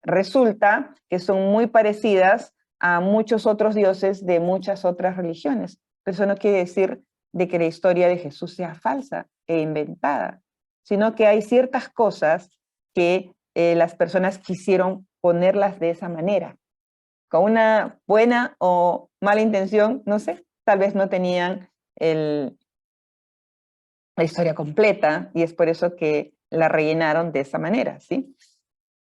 resulta que son muy parecidas a muchos otros dioses de muchas otras religiones. Pero eso no quiere decir de que la historia de Jesús sea falsa e inventada, sino que hay ciertas cosas que las personas quisieron ponerlas de esa manera, con una buena o mala intención, no sé, tal vez no tenían la historia completa y es por eso que la rellenaron de esa manera, ¿sí?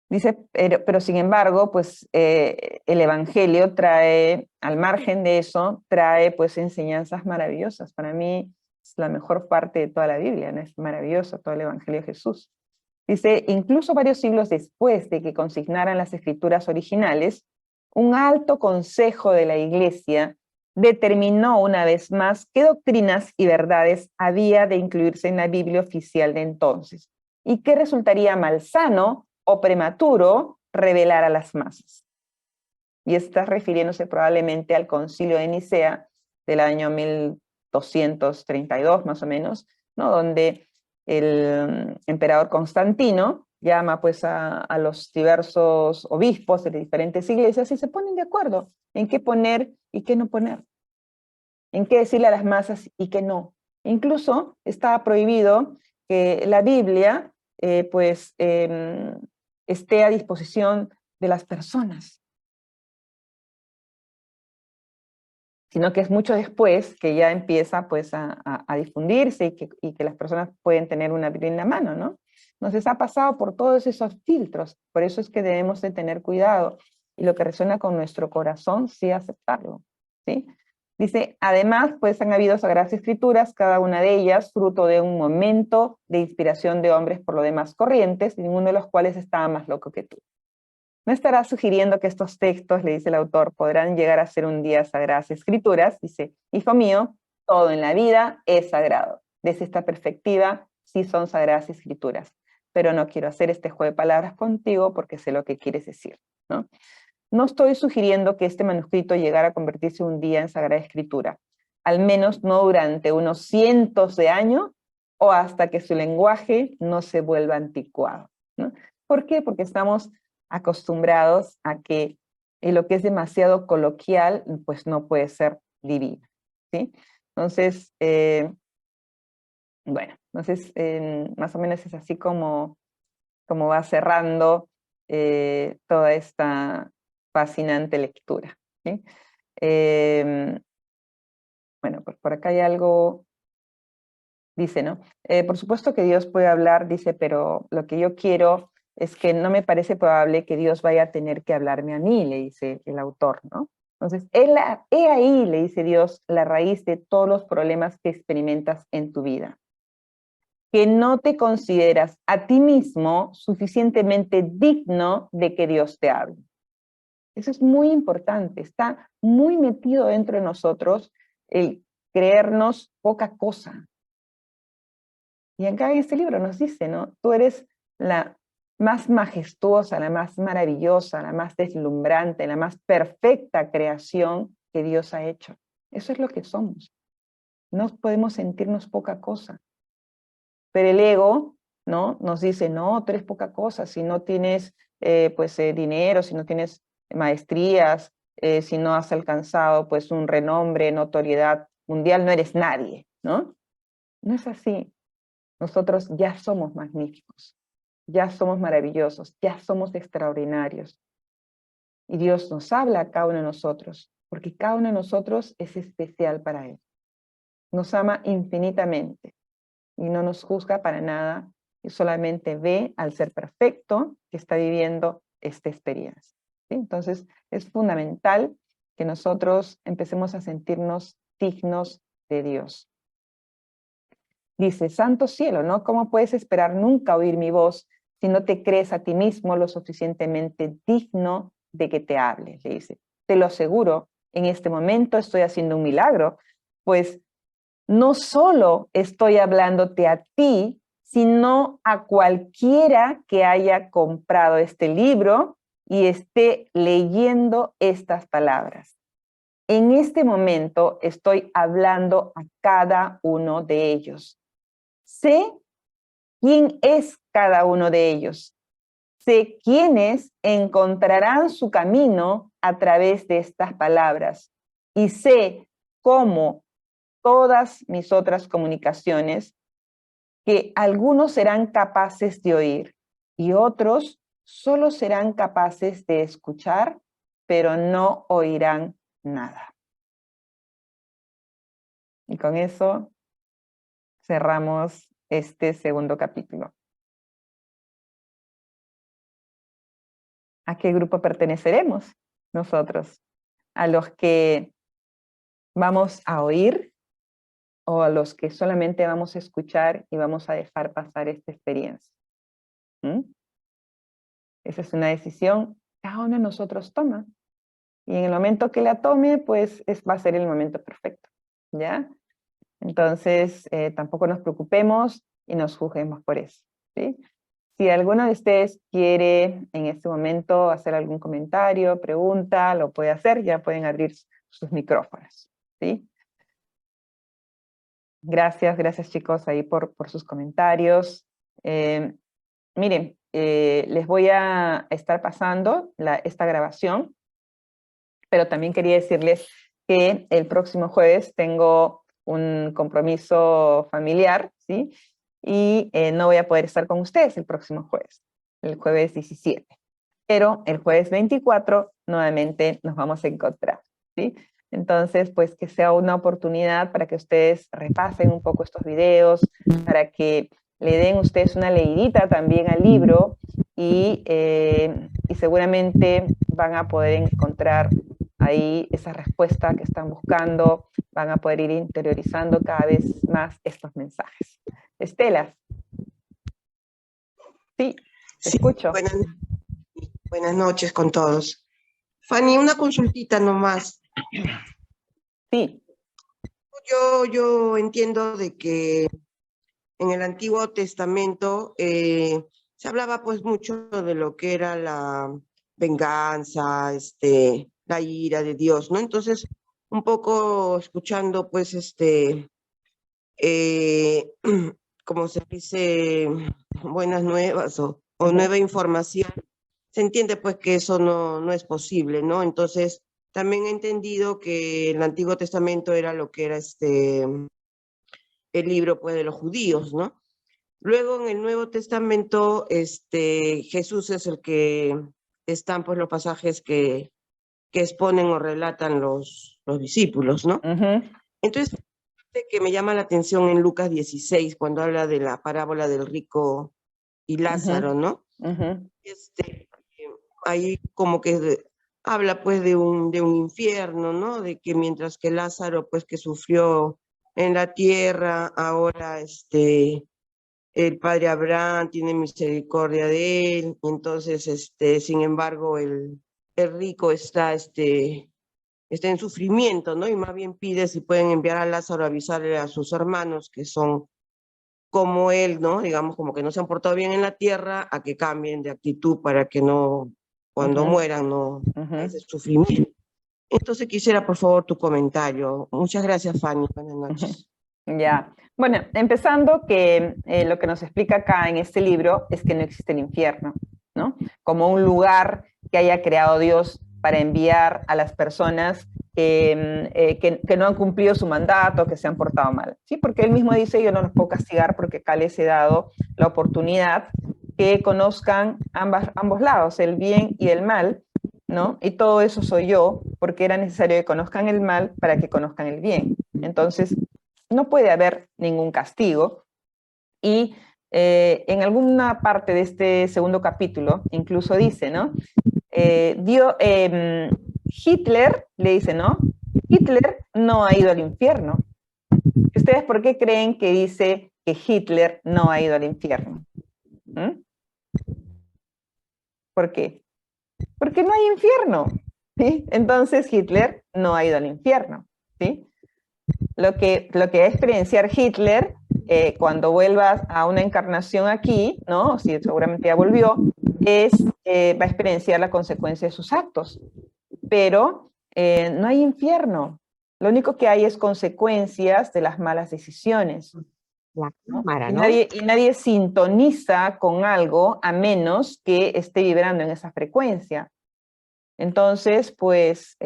Dice, pero sin embargo, pues el Evangelio trae, al margen de eso, trae pues enseñanzas maravillosas. Para mí es la mejor parte de toda la Biblia, ¿no? Es maravilloso todo el Evangelio de Jesús. Dice, incluso varios siglos después de que consignaran las escrituras originales, un alto consejo de la Iglesia determinó una vez más qué doctrinas y verdades había de incluirse en la Biblia oficial de entonces y qué resultaría malsano o prematuro revelar a las masas. Y está refiriéndose probablemente al concilio de Nicea del año 1232 más o menos, ¿no? Donde el emperador Constantino llama pues a los diversos obispos de diferentes iglesias y se ponen de acuerdo en qué poner y qué no poner, en qué decirle a las masas y qué no. Incluso está prohibido que la Biblia esté a disposición de las personas, sino que es mucho después que ya empieza pues a difundirse y que las personas pueden tener una Biblia en la mano, ¿no? Entonces ha pasado por todos esos filtros, por eso es que debemos de tener cuidado y lo que resuena con nuestro corazón, sí aceptarlo, ¿sí? Dice, además, pues han habido sagradas escrituras, cada una de ellas fruto de un momento de inspiración de hombres por lo demás corrientes, ninguno de los cuales estaba más loco que tú. No estará sugiriendo que estos textos, le dice el autor, podrán llegar a ser un día sagradas escrituras. Dice, hijo mío, todo en la vida es sagrado. Desde esta perspectiva, sí son sagradas escrituras. Pero no quiero hacer este juego de palabras contigo porque sé lo que quieres decir, ¿no? No estoy sugiriendo que este manuscrito llegara a convertirse un día en sagrada escritura, al menos no durante unos cientos de años o hasta que su lenguaje no se vuelva anticuado, ¿no? ¿Por qué? Porque estamos acostumbrados a que lo que es demasiado coloquial, pues no puede ser divino, ¿sí? Entonces, más o menos es así como va cerrando toda esta fascinante lectura, ¿sí? Bueno, por acá hay algo, dice, ¿no? Por supuesto que Dios puede hablar, dice, pero lo que yo quiero es que no me parece probable que Dios vaya a tener que hablarme a mí, le dice el autor, ¿no? Entonces, he ahí, le dice Dios, la raíz de todos los problemas que experimentas en tu vida. Que no te consideras a ti mismo suficientemente digno de que Dios te hable. Eso es muy importante, está muy metido dentro de nosotros el creernos poca cosa. Y acá en este libro nos dice, ¿no? Tú eres la más majestuosa, la más maravillosa, la más deslumbrante, la más perfecta creación que Dios ha hecho. Eso es lo que somos. No podemos sentirnos poca cosa. Pero el ego, ¿no? Nos dice, no, tú eres poca cosa, si no tienes dinero, si no tienes maestrías, si no has alcanzado pues un renombre, notoriedad mundial, no eres nadie, ¿no? No es así. Nosotros ya somos magníficos, ya somos maravillosos, ya somos extraordinarios. Y Dios nos habla a cada uno de nosotros, porque cada uno de nosotros es especial para Él. Nos ama infinitamente y no nos juzga para nada y solamente ve al ser perfecto que está viviendo esta experiencia, ¿sí? Entonces es fundamental que nosotros empecemos a sentirnos dignos de Dios. Dice, santo cielo, ¿no? ¿Cómo puedes esperar nunca oír mi voz si no te crees a ti mismo lo suficientemente digno de que te hable? Le dice, te lo aseguro, en este momento estoy haciendo un milagro, pues no solo estoy hablándote a ti, sino a cualquiera que haya comprado este libro y esté leyendo estas palabras. En este momento estoy hablando a cada uno de ellos. Sé quién es cada uno de ellos. Sé quiénes encontrarán su camino a través de estas palabras. Y sé cómo todas mis otras comunicaciones, que algunos serán capaces de oír y otros solo serán capaces de escuchar, pero no oirán nada. Y con eso cerramos este segundo capítulo. ¿A qué grupo perteneceremos nosotros? ¿A los que vamos a oír o a los que solamente vamos a escuchar y vamos a dejar pasar esta experiencia? Esa es una decisión que cada uno de nosotros toma. Y en el momento que la tome, pues va a ser el momento perfecto, ¿ya? Entonces, tampoco nos preocupemos y nos juzguemos por eso, ¿sí? Si alguno de ustedes quiere en este momento hacer algún comentario, pregunta, lo puede hacer, ya pueden abrir sus micrófonos, ¿sí? Gracias chicos ahí por sus comentarios. Miren, les voy a estar pasando esta grabación, pero también quería decirles que el próximo jueves tengo un compromiso familiar, ¿sí? Y no voy a poder estar con ustedes el próximo jueves, el jueves 17. Pero el jueves 24 nuevamente nos vamos a encontrar, ¿sí? Entonces, pues que sea una oportunidad para que ustedes repasen un poco estos videos, para que le den ustedes una leidita también al libro y seguramente van a poder encontrar ahí esa respuesta que están buscando, van a poder ir interiorizando cada vez más estos mensajes. Estela. Sí, te escucho. Buenas noches con todos. Fanny, una consultita nomás. Sí. Yo entiendo de que en el Antiguo Testamento se hablaba pues mucho de lo que era la venganza, la ira de Dios, ¿no? Entonces, un poco escuchando pues como se dice, buenas nuevas o nueva información, se entiende pues que eso no es posible, ¿no? Entonces, también he entendido que el Antiguo Testamento era lo que era el libro pues de los judíos, ¿no? Luego en el Nuevo Testamento, Jesús es el que están pues los pasajes que exponen o relatan los discípulos, ¿no? Entonces, que me llama la atención en Lucas 16, cuando habla de la parábola del rico y Lázaro, ¿no? Ahí como que habla pues de un infierno, ¿no? De que mientras que Lázaro pues que sufrió en la tierra, ahora el padre Abraham tiene misericordia de él, entonces sin embargo el rico está en sufrimiento, ¿no? Y más bien pide si pueden enviar a Lázaro a avisarle a sus hermanos que son como él, ¿no? Digamos, como que no se han portado bien en la tierra, a que cambien de actitud para que no, cuando mueran, no ese sufrimiento. Entonces quisiera, por favor, tu comentario. Muchas gracias, Fanny. Buenas noches. Ya. Bueno, empezando que lo que nos explica acá en este libro es que no existe el infierno, ¿no? Como un lugar que haya creado Dios para enviar a las personas que no han cumplido su mandato, que se han portado mal, ¿sí? Porque él mismo dice, yo no los puedo castigar porque acá les he dado la oportunidad que conozcan ambos lados, el bien y el mal, ¿no? Y todo eso soy yo, porque era necesario que conozcan el mal para que conozcan el bien. Entonces, no puede haber ningún castigo. Y en alguna parte de este segundo capítulo incluso dice, ¿no? Hitler le dice, ¿no? Hitler no ha ido al infierno. ¿Ustedes por qué creen que dice que Hitler no ha ido al infierno? ¿Mm? ¿Por qué? Porque no hay infierno, ¿sí? Entonces Hitler no ha ido al infierno, ¿sí? Lo que va a experienciar Hitler cuando vuelva a una encarnación aquí, ¿no? Si seguramente ya volvió, va a experienciar la consecuencia de sus actos. Pero no hay infierno. Lo único que hay es consecuencias de las malas decisiones. La cámara, ¿no? ¿no? Y nadie sintoniza con algo a menos que esté vibrando en esa frecuencia. Entonces, pues,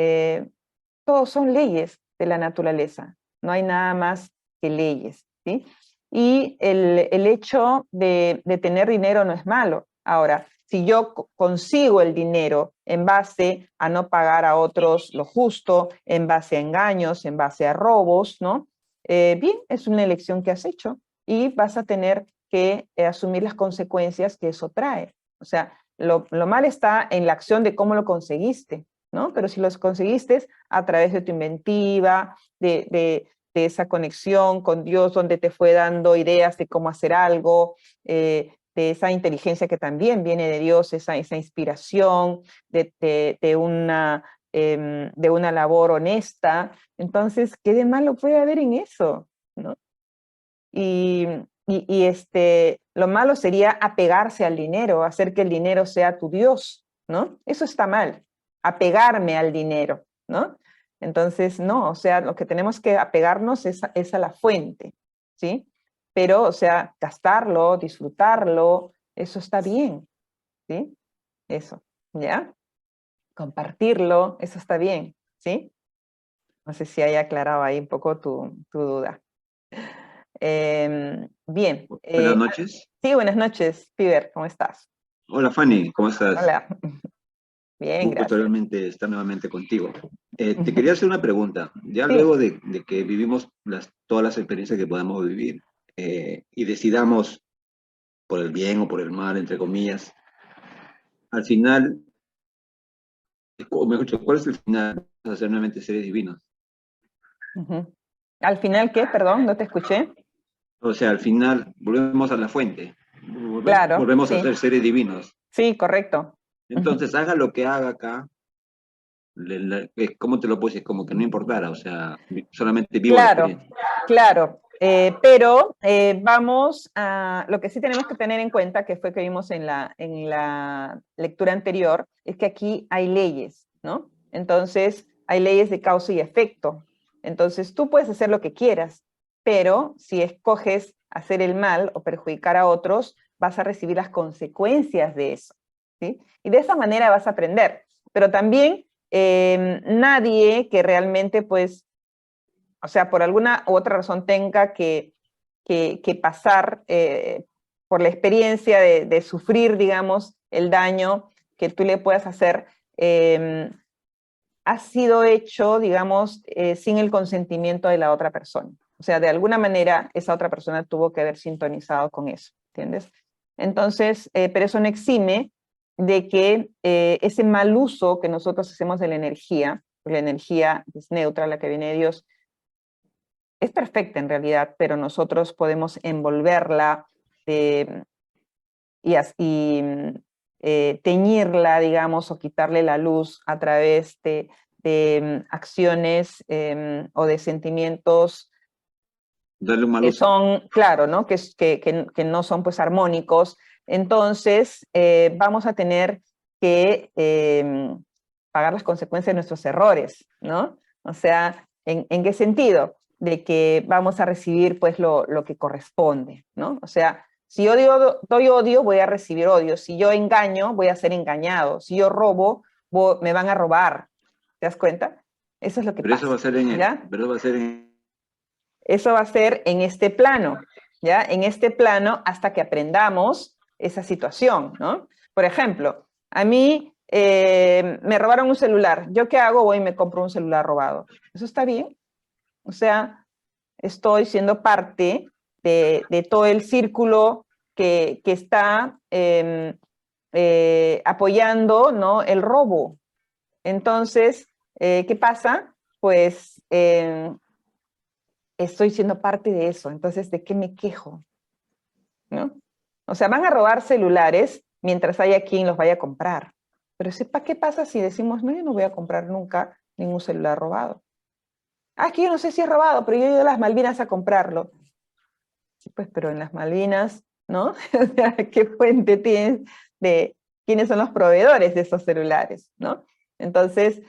todos son leyes de la naturaleza. no hay nada más que leyes, ¿sí? Y el hecho de tener dinero no es malo. Ahora, si yo consigo el dinero en base a no pagar a otros lo justo, en base a engaños, en base a robos, ¿no? Bien, es una elección que has hecho y vas a tener que asumir las consecuencias que eso trae. O sea, lo mal está en la acción de cómo lo conseguiste, ¿no? Pero si los conseguiste a través de tu inventiva, de esa conexión con Dios, donde te fue dando ideas de cómo hacer algo, de esa inteligencia que también viene de Dios, esa inspiración, de una labor honesta. Entonces, ¿qué de malo puede haber en eso? ¿No? Lo malo sería apegarse al dinero, hacer que el dinero sea tu Dios, ¿no? Eso está mal, apegarme al dinero, ¿no? Entonces, no, o sea, lo que tenemos que apegarnos es a la fuente, ¿sí? Pero, o sea, gastarlo, disfrutarlo, eso está bien, ¿sí? Eso, ¿ya? Compartirlo, eso está bien, ¿sí? No sé si haya aclarado ahí un poco tu duda. Bien. Buenas noches. Sí, buenas noches, Piber, ¿cómo estás? Hola Fanny, ¿cómo estás? Hola. Bien, Un gusto gracias. realmente estar nuevamente contigo. Te quería hacer una pregunta. Ya Sí. luego de que vivimos todas las experiencias que podamos vivir y decidamos por el bien o por el mal, entre comillas, al final, o mejor dicho, ¿cuál es el final? Vamos a ser nuevamente seres divinos. Ujú. Al final, ¿qué? Perdón, no te escuché. O sea, al final volvemos a la fuente, Claro, volvemos a sí. ser seres divinos. Sí, correcto. Ujú. Entonces, haga lo que haga acá, ¿cómo te lo puedes decir? Como que no importara, o sea, solamente vivo la Claro, experiencia. claro. Pero vamos a, lo que sí tenemos que tener en cuenta, que fue que vimos en la lectura anterior, es que aquí hay leyes, ¿no? Entonces, hay leyes de causa y efecto. Entonces, tú puedes hacer lo que quieras, pero si escoges hacer el mal o perjudicar a otros, vas a recibir las consecuencias de eso, ¿sí? Y de esa manera vas a aprender. Pero también nadie que realmente, pues, o sea, por alguna u otra razón tenga que pasar por la experiencia de sufrir, digamos, el daño que tú le puedas hacer, ha sido hecho, digamos, sin el consentimiento de la otra persona. O sea, de alguna manera esa otra persona tuvo que haber sintonizado con eso, ¿entiendes? Entonces, pero eso no exime de que ese mal uso que nosotros hacemos de la energía es neutra, la que viene de Dios, es perfecta en realidad, pero nosotros podemos envolverla y teñirla, digamos, o quitarle la luz a través de acciones o de sentimientos Darle un mal que uso. son, claro, ¿no? Que no son pues armónicos. Entonces, vamos a tener que pagar las consecuencias de nuestros errores, ¿no? O sea, ¿en qué sentido? De que vamos a recibir pues lo que corresponde, ¿no? O sea, si yo doy odio, voy a recibir odio. Si yo engaño, voy a ser engañado. Si yo robo, me van a robar. ¿Te das cuenta? Eso es lo que Pero eso va pasa, a ser en el, ¿ya? pero va a ser en, Eso va a ser en este plano, ¿ya? En este plano hasta que aprendamos esa situación, ¿no? Por ejemplo, a mí me robaron un celular. ¿Yo qué hago? Voy y me compro un celular robado. ¿Eso está bien? O sea, estoy siendo parte de todo el círculo que está apoyando, ¿no? El robo. Entonces, ¿qué pasa? Pues estoy siendo parte de eso, entonces, ¿de qué me quejo? ¿No? O sea, van a robar celulares mientras haya quien los vaya a comprar. Pero sepa qué pasa si decimos, no, yo no voy a comprar nunca ningún celular robado. Ah, es que yo no sé si es robado, pero yo he ido a las Malvinas a comprarlo. Sí, pues, pero en las Malvinas, ¿no? O sea, ¿qué fuente tienes de quiénes son los proveedores de esos celulares, ¿no? Entonces,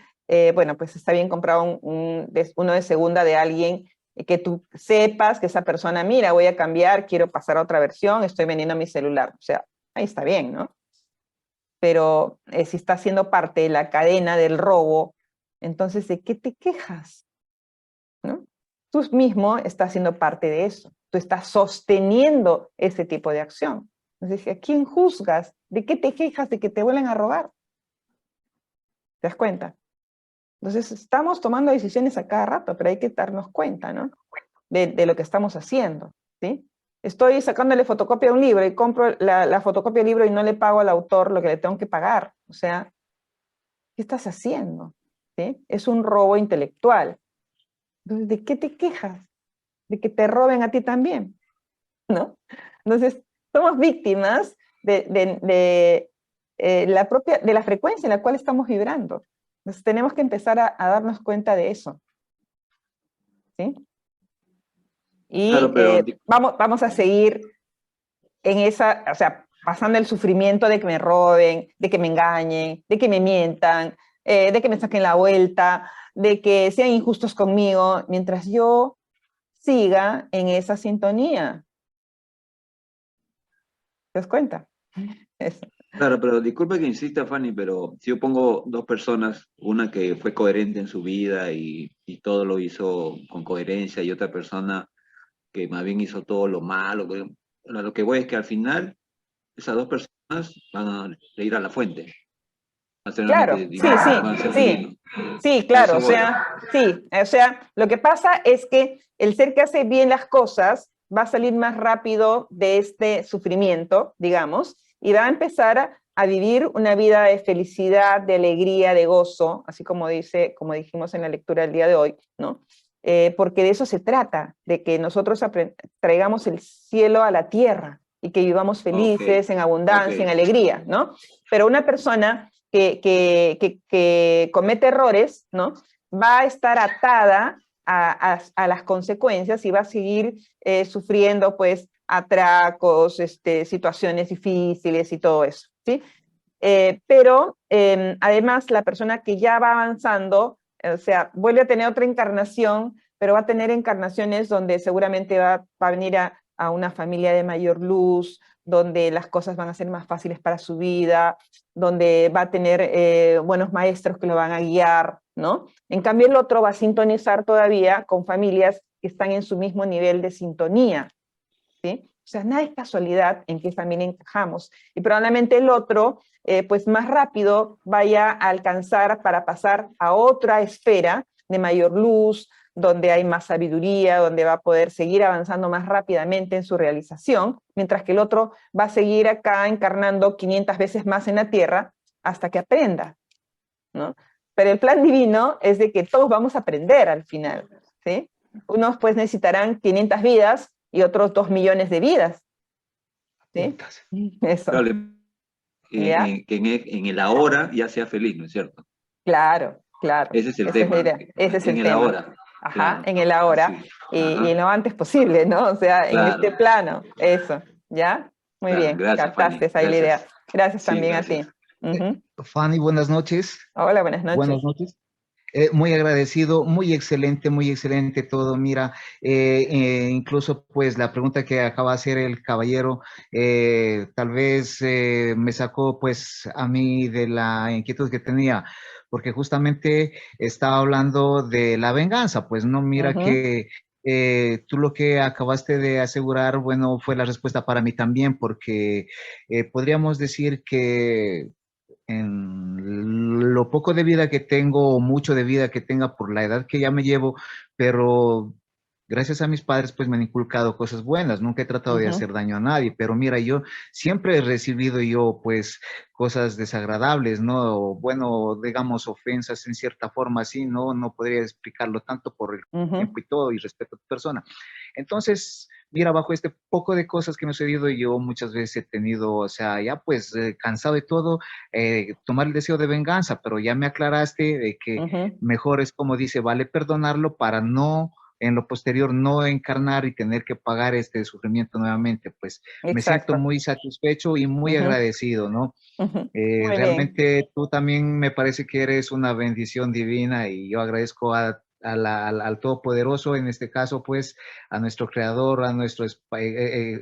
bueno, pues está bien comprar uno de segunda de alguien que tú sepas que esa persona, mira, voy a cambiar, quiero pasar a otra versión, estoy vendiendo mi celular. O sea, ahí está bien, ¿no? Pero si está siendo parte de la cadena del robo, entonces, ¿de qué te quejas? ¿No? tú mismo estás siendo parte de eso. Tú estás sosteniendo ese tipo de acción. Entonces, ¿a quién juzgas? ¿De qué te quejas de que te vuelven a robar? ¿Te das cuenta? Entonces, estamos tomando decisiones a cada rato, pero hay que darnos cuenta, ¿no? De lo que estamos haciendo, ¿sí? Estoy sacándole fotocopia a un libro y compro la fotocopia del libro y no le pago al autor lo que le tengo que pagar. O sea, ¿qué estás haciendo? ¿Sí? Es un robo intelectual. Entonces, ¿de qué te quejas? De que te roben a ti también, ¿no? Entonces, somos víctimas de la frecuencia en la cual estamos vibrando. Entonces, tenemos que empezar a darnos cuenta de eso, ¿sí? Y Claro, pero vamos a seguir en esa, o sea, pasando el sufrimiento de que me roben, de que me engañen, de que me mientan, de que me saquen la vuelta, de que sean injustos conmigo, mientras yo siga en esa sintonía. ¿Te das cuenta? Eso. claro, pero disculpe que insista, Fanny, pero si yo pongo dos personas, una que fue coherente en su vida y todo lo hizo con coherencia, y otra persona que más bien hizo todo lo malo, a lo que voy es que al final esas dos personas van a ir a la fuente, van a ser Claro, realmente sí, divinos, sí, van a ser sí, divinos. sí, A claro, eso o voy. sea, sí, o sea, lo que pasa es que el ser que hace bien las cosas va a salir más rápido de este sufrimiento, digamos, y va a empezar a vivir una vida de felicidad, de alegría, de gozo, así como como dijimos en la lectura del día de hoy, ¿no? Porque de eso se trata, de que nosotros traigamos el cielo a la tierra y que vivamos Ok, felices, en ok. abundancia, en alegría, ¿no? Pero una persona que comete errores, ¿no? Va a estar atada a las consecuencias y va a seguir sufriendo, pues, atracos, situaciones difíciles y todo eso, ¿sí? Pero además la persona que ya va avanzando, o sea, vuelve a tener otra encarnación, pero va a tener encarnaciones donde seguramente va a venir a una familia de mayor luz, donde las cosas van a ser más fáciles para su vida, donde va a tener buenos maestros que lo van a guiar, ¿no? En cambio el otro va a sintonizar todavía con familias que están en su mismo nivel de sintonía, ¿sí? O sea, nada es casualidad en qué familia encajamos. Y probablemente el otro, pues más rápido vaya a alcanzar para pasar a otra esfera de mayor luz, donde hay más sabiduría, donde va a poder seguir avanzando más rápidamente en su realización, mientras que el otro va a seguir acá encarnando 500 veces más en la tierra hasta que aprenda, ¿no? Pero el plan divino es de que todos vamos a aprender al final, ¿sí? Unos pues necesitarán 500 vidas y otros 2 millones de vidas, ¿sí? Eso, Claro, ¿ya? en el ahora ya sea feliz, ¿no es cierto? Claro, claro, Ese es el esa es la tema, idea, ese es en el el tema. ahora, Ajá, claro. en el Así, ahora y ajá, en lo antes posible, ¿no? O sea, en claro, este plano, eso, ¿ya? Muy claro. bien, Gracias, Fanny, captaste ahí la idea. gracias. Gracias Sí, también a gracias. ti. Ujú. Fanny, buenas noches. Hola, buenas Buenas noches. noches. Muy agradecido, muy excelente todo. Mira, incluso pues la pregunta que acaba de hacer el caballero, tal vez me sacó pues a mí de la inquietud que tenía, porque justamente estaba hablando de la venganza, pues no, mira Ujú, que tú lo que acabaste de asegurar, bueno, fue la respuesta para mí también, porque podríamos decir que en lo poco de vida que tengo o mucho de vida que tenga por la edad que ya me llevo, pero gracias a mis padres pues me han inculcado cosas buenas, nunca he tratado de ujú, hacer daño a nadie, pero mira, yo siempre he recibido yo pues cosas desagradables, ¿no? O, bueno, digamos ofensas en cierta forma así, ¿no? No podría explicarlo tanto por el ujú, tiempo y todo y respeto a tu persona. Entonces, mira, bajo este poco de cosas que me han sucedido, yo muchas veces he tenido, o sea, ya pues cansado de todo, tomar el deseo de venganza, pero ya me aclaraste de que ujú. mejor es como dice, vale perdonarlo para no en lo posterior no encarnar y tener que pagar este sufrimiento nuevamente. Pues me siento Exacto. muy satisfecho y muy Ujú, agradecido, ¿no? ujú. Muy bien. Realmente tú también me parece que eres una bendición divina y yo agradezco al Todopoderoso, en este caso, pues, a nuestro Creador, a nuestro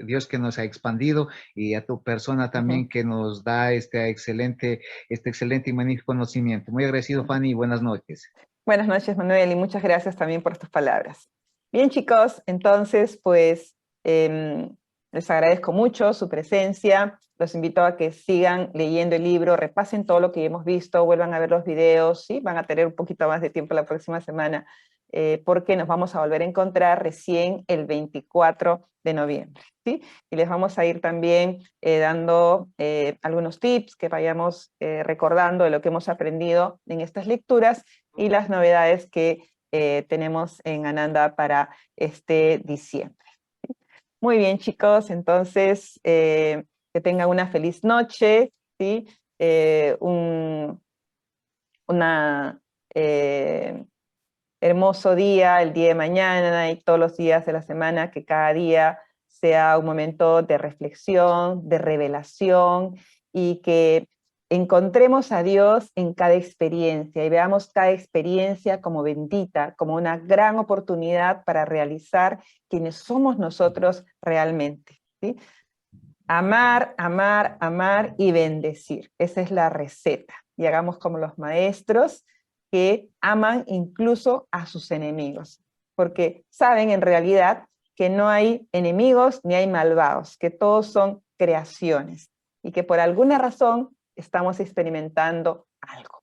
Dios que nos ha expandido y a tu persona Ujú, también que nos da este excelente y magnífico conocimiento. Muy agradecido, ujú. Fanny, y buenas noches. Buenas noches, Manuel, y muchas gracias también por tus palabras. Bien, chicos, entonces, pues, les agradezco mucho su presencia. Los invito a que sigan leyendo el libro, repasen todo lo que hemos visto, vuelvan a ver los videos, ¿sí? Van a tener un poquito más de tiempo la próxima semana, porque nos vamos a volver a encontrar recién el 24 de noviembre, ¿sí? Y les vamos a ir también dando algunos tips que vayamos recordando de lo que hemos aprendido en estas lecturas y las novedades que tenemos en Ananda para este diciembre. Muy bien, chicos, entonces que tengan una feliz noche, ¿sí? Una hermoso día, el día de mañana y todos los días de la semana, que cada día sea un momento de reflexión, de revelación, y que encontremos a Dios en cada experiencia y veamos cada experiencia como bendita, como una gran oportunidad para realizar quienes somos nosotros realmente, ¿sí? Amar, amar, amar y bendecir. Esa es la receta. Y hagamos como los maestros que aman incluso a sus enemigos, porque saben en realidad que no hay enemigos ni hay malvados, que todos son creaciones y que por alguna razón estamos experimentando algo.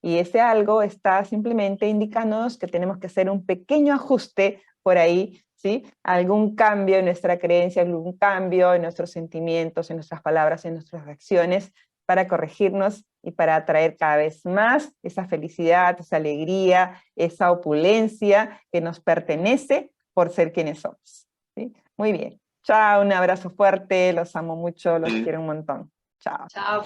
Y ese algo está simplemente indicándonos que tenemos que hacer un pequeño ajuste por ahí, ¿sí? Algún cambio en nuestra creencia, algún cambio en nuestros sentimientos, en nuestras palabras, en nuestras reacciones, para corregirnos y para atraer cada vez más esa felicidad, esa alegría, esa opulencia que nos pertenece por ser quienes somos, ¿sí? Muy bien. Chao, un abrazo fuerte, los amo mucho, los quiero un montón. Chao. Chao.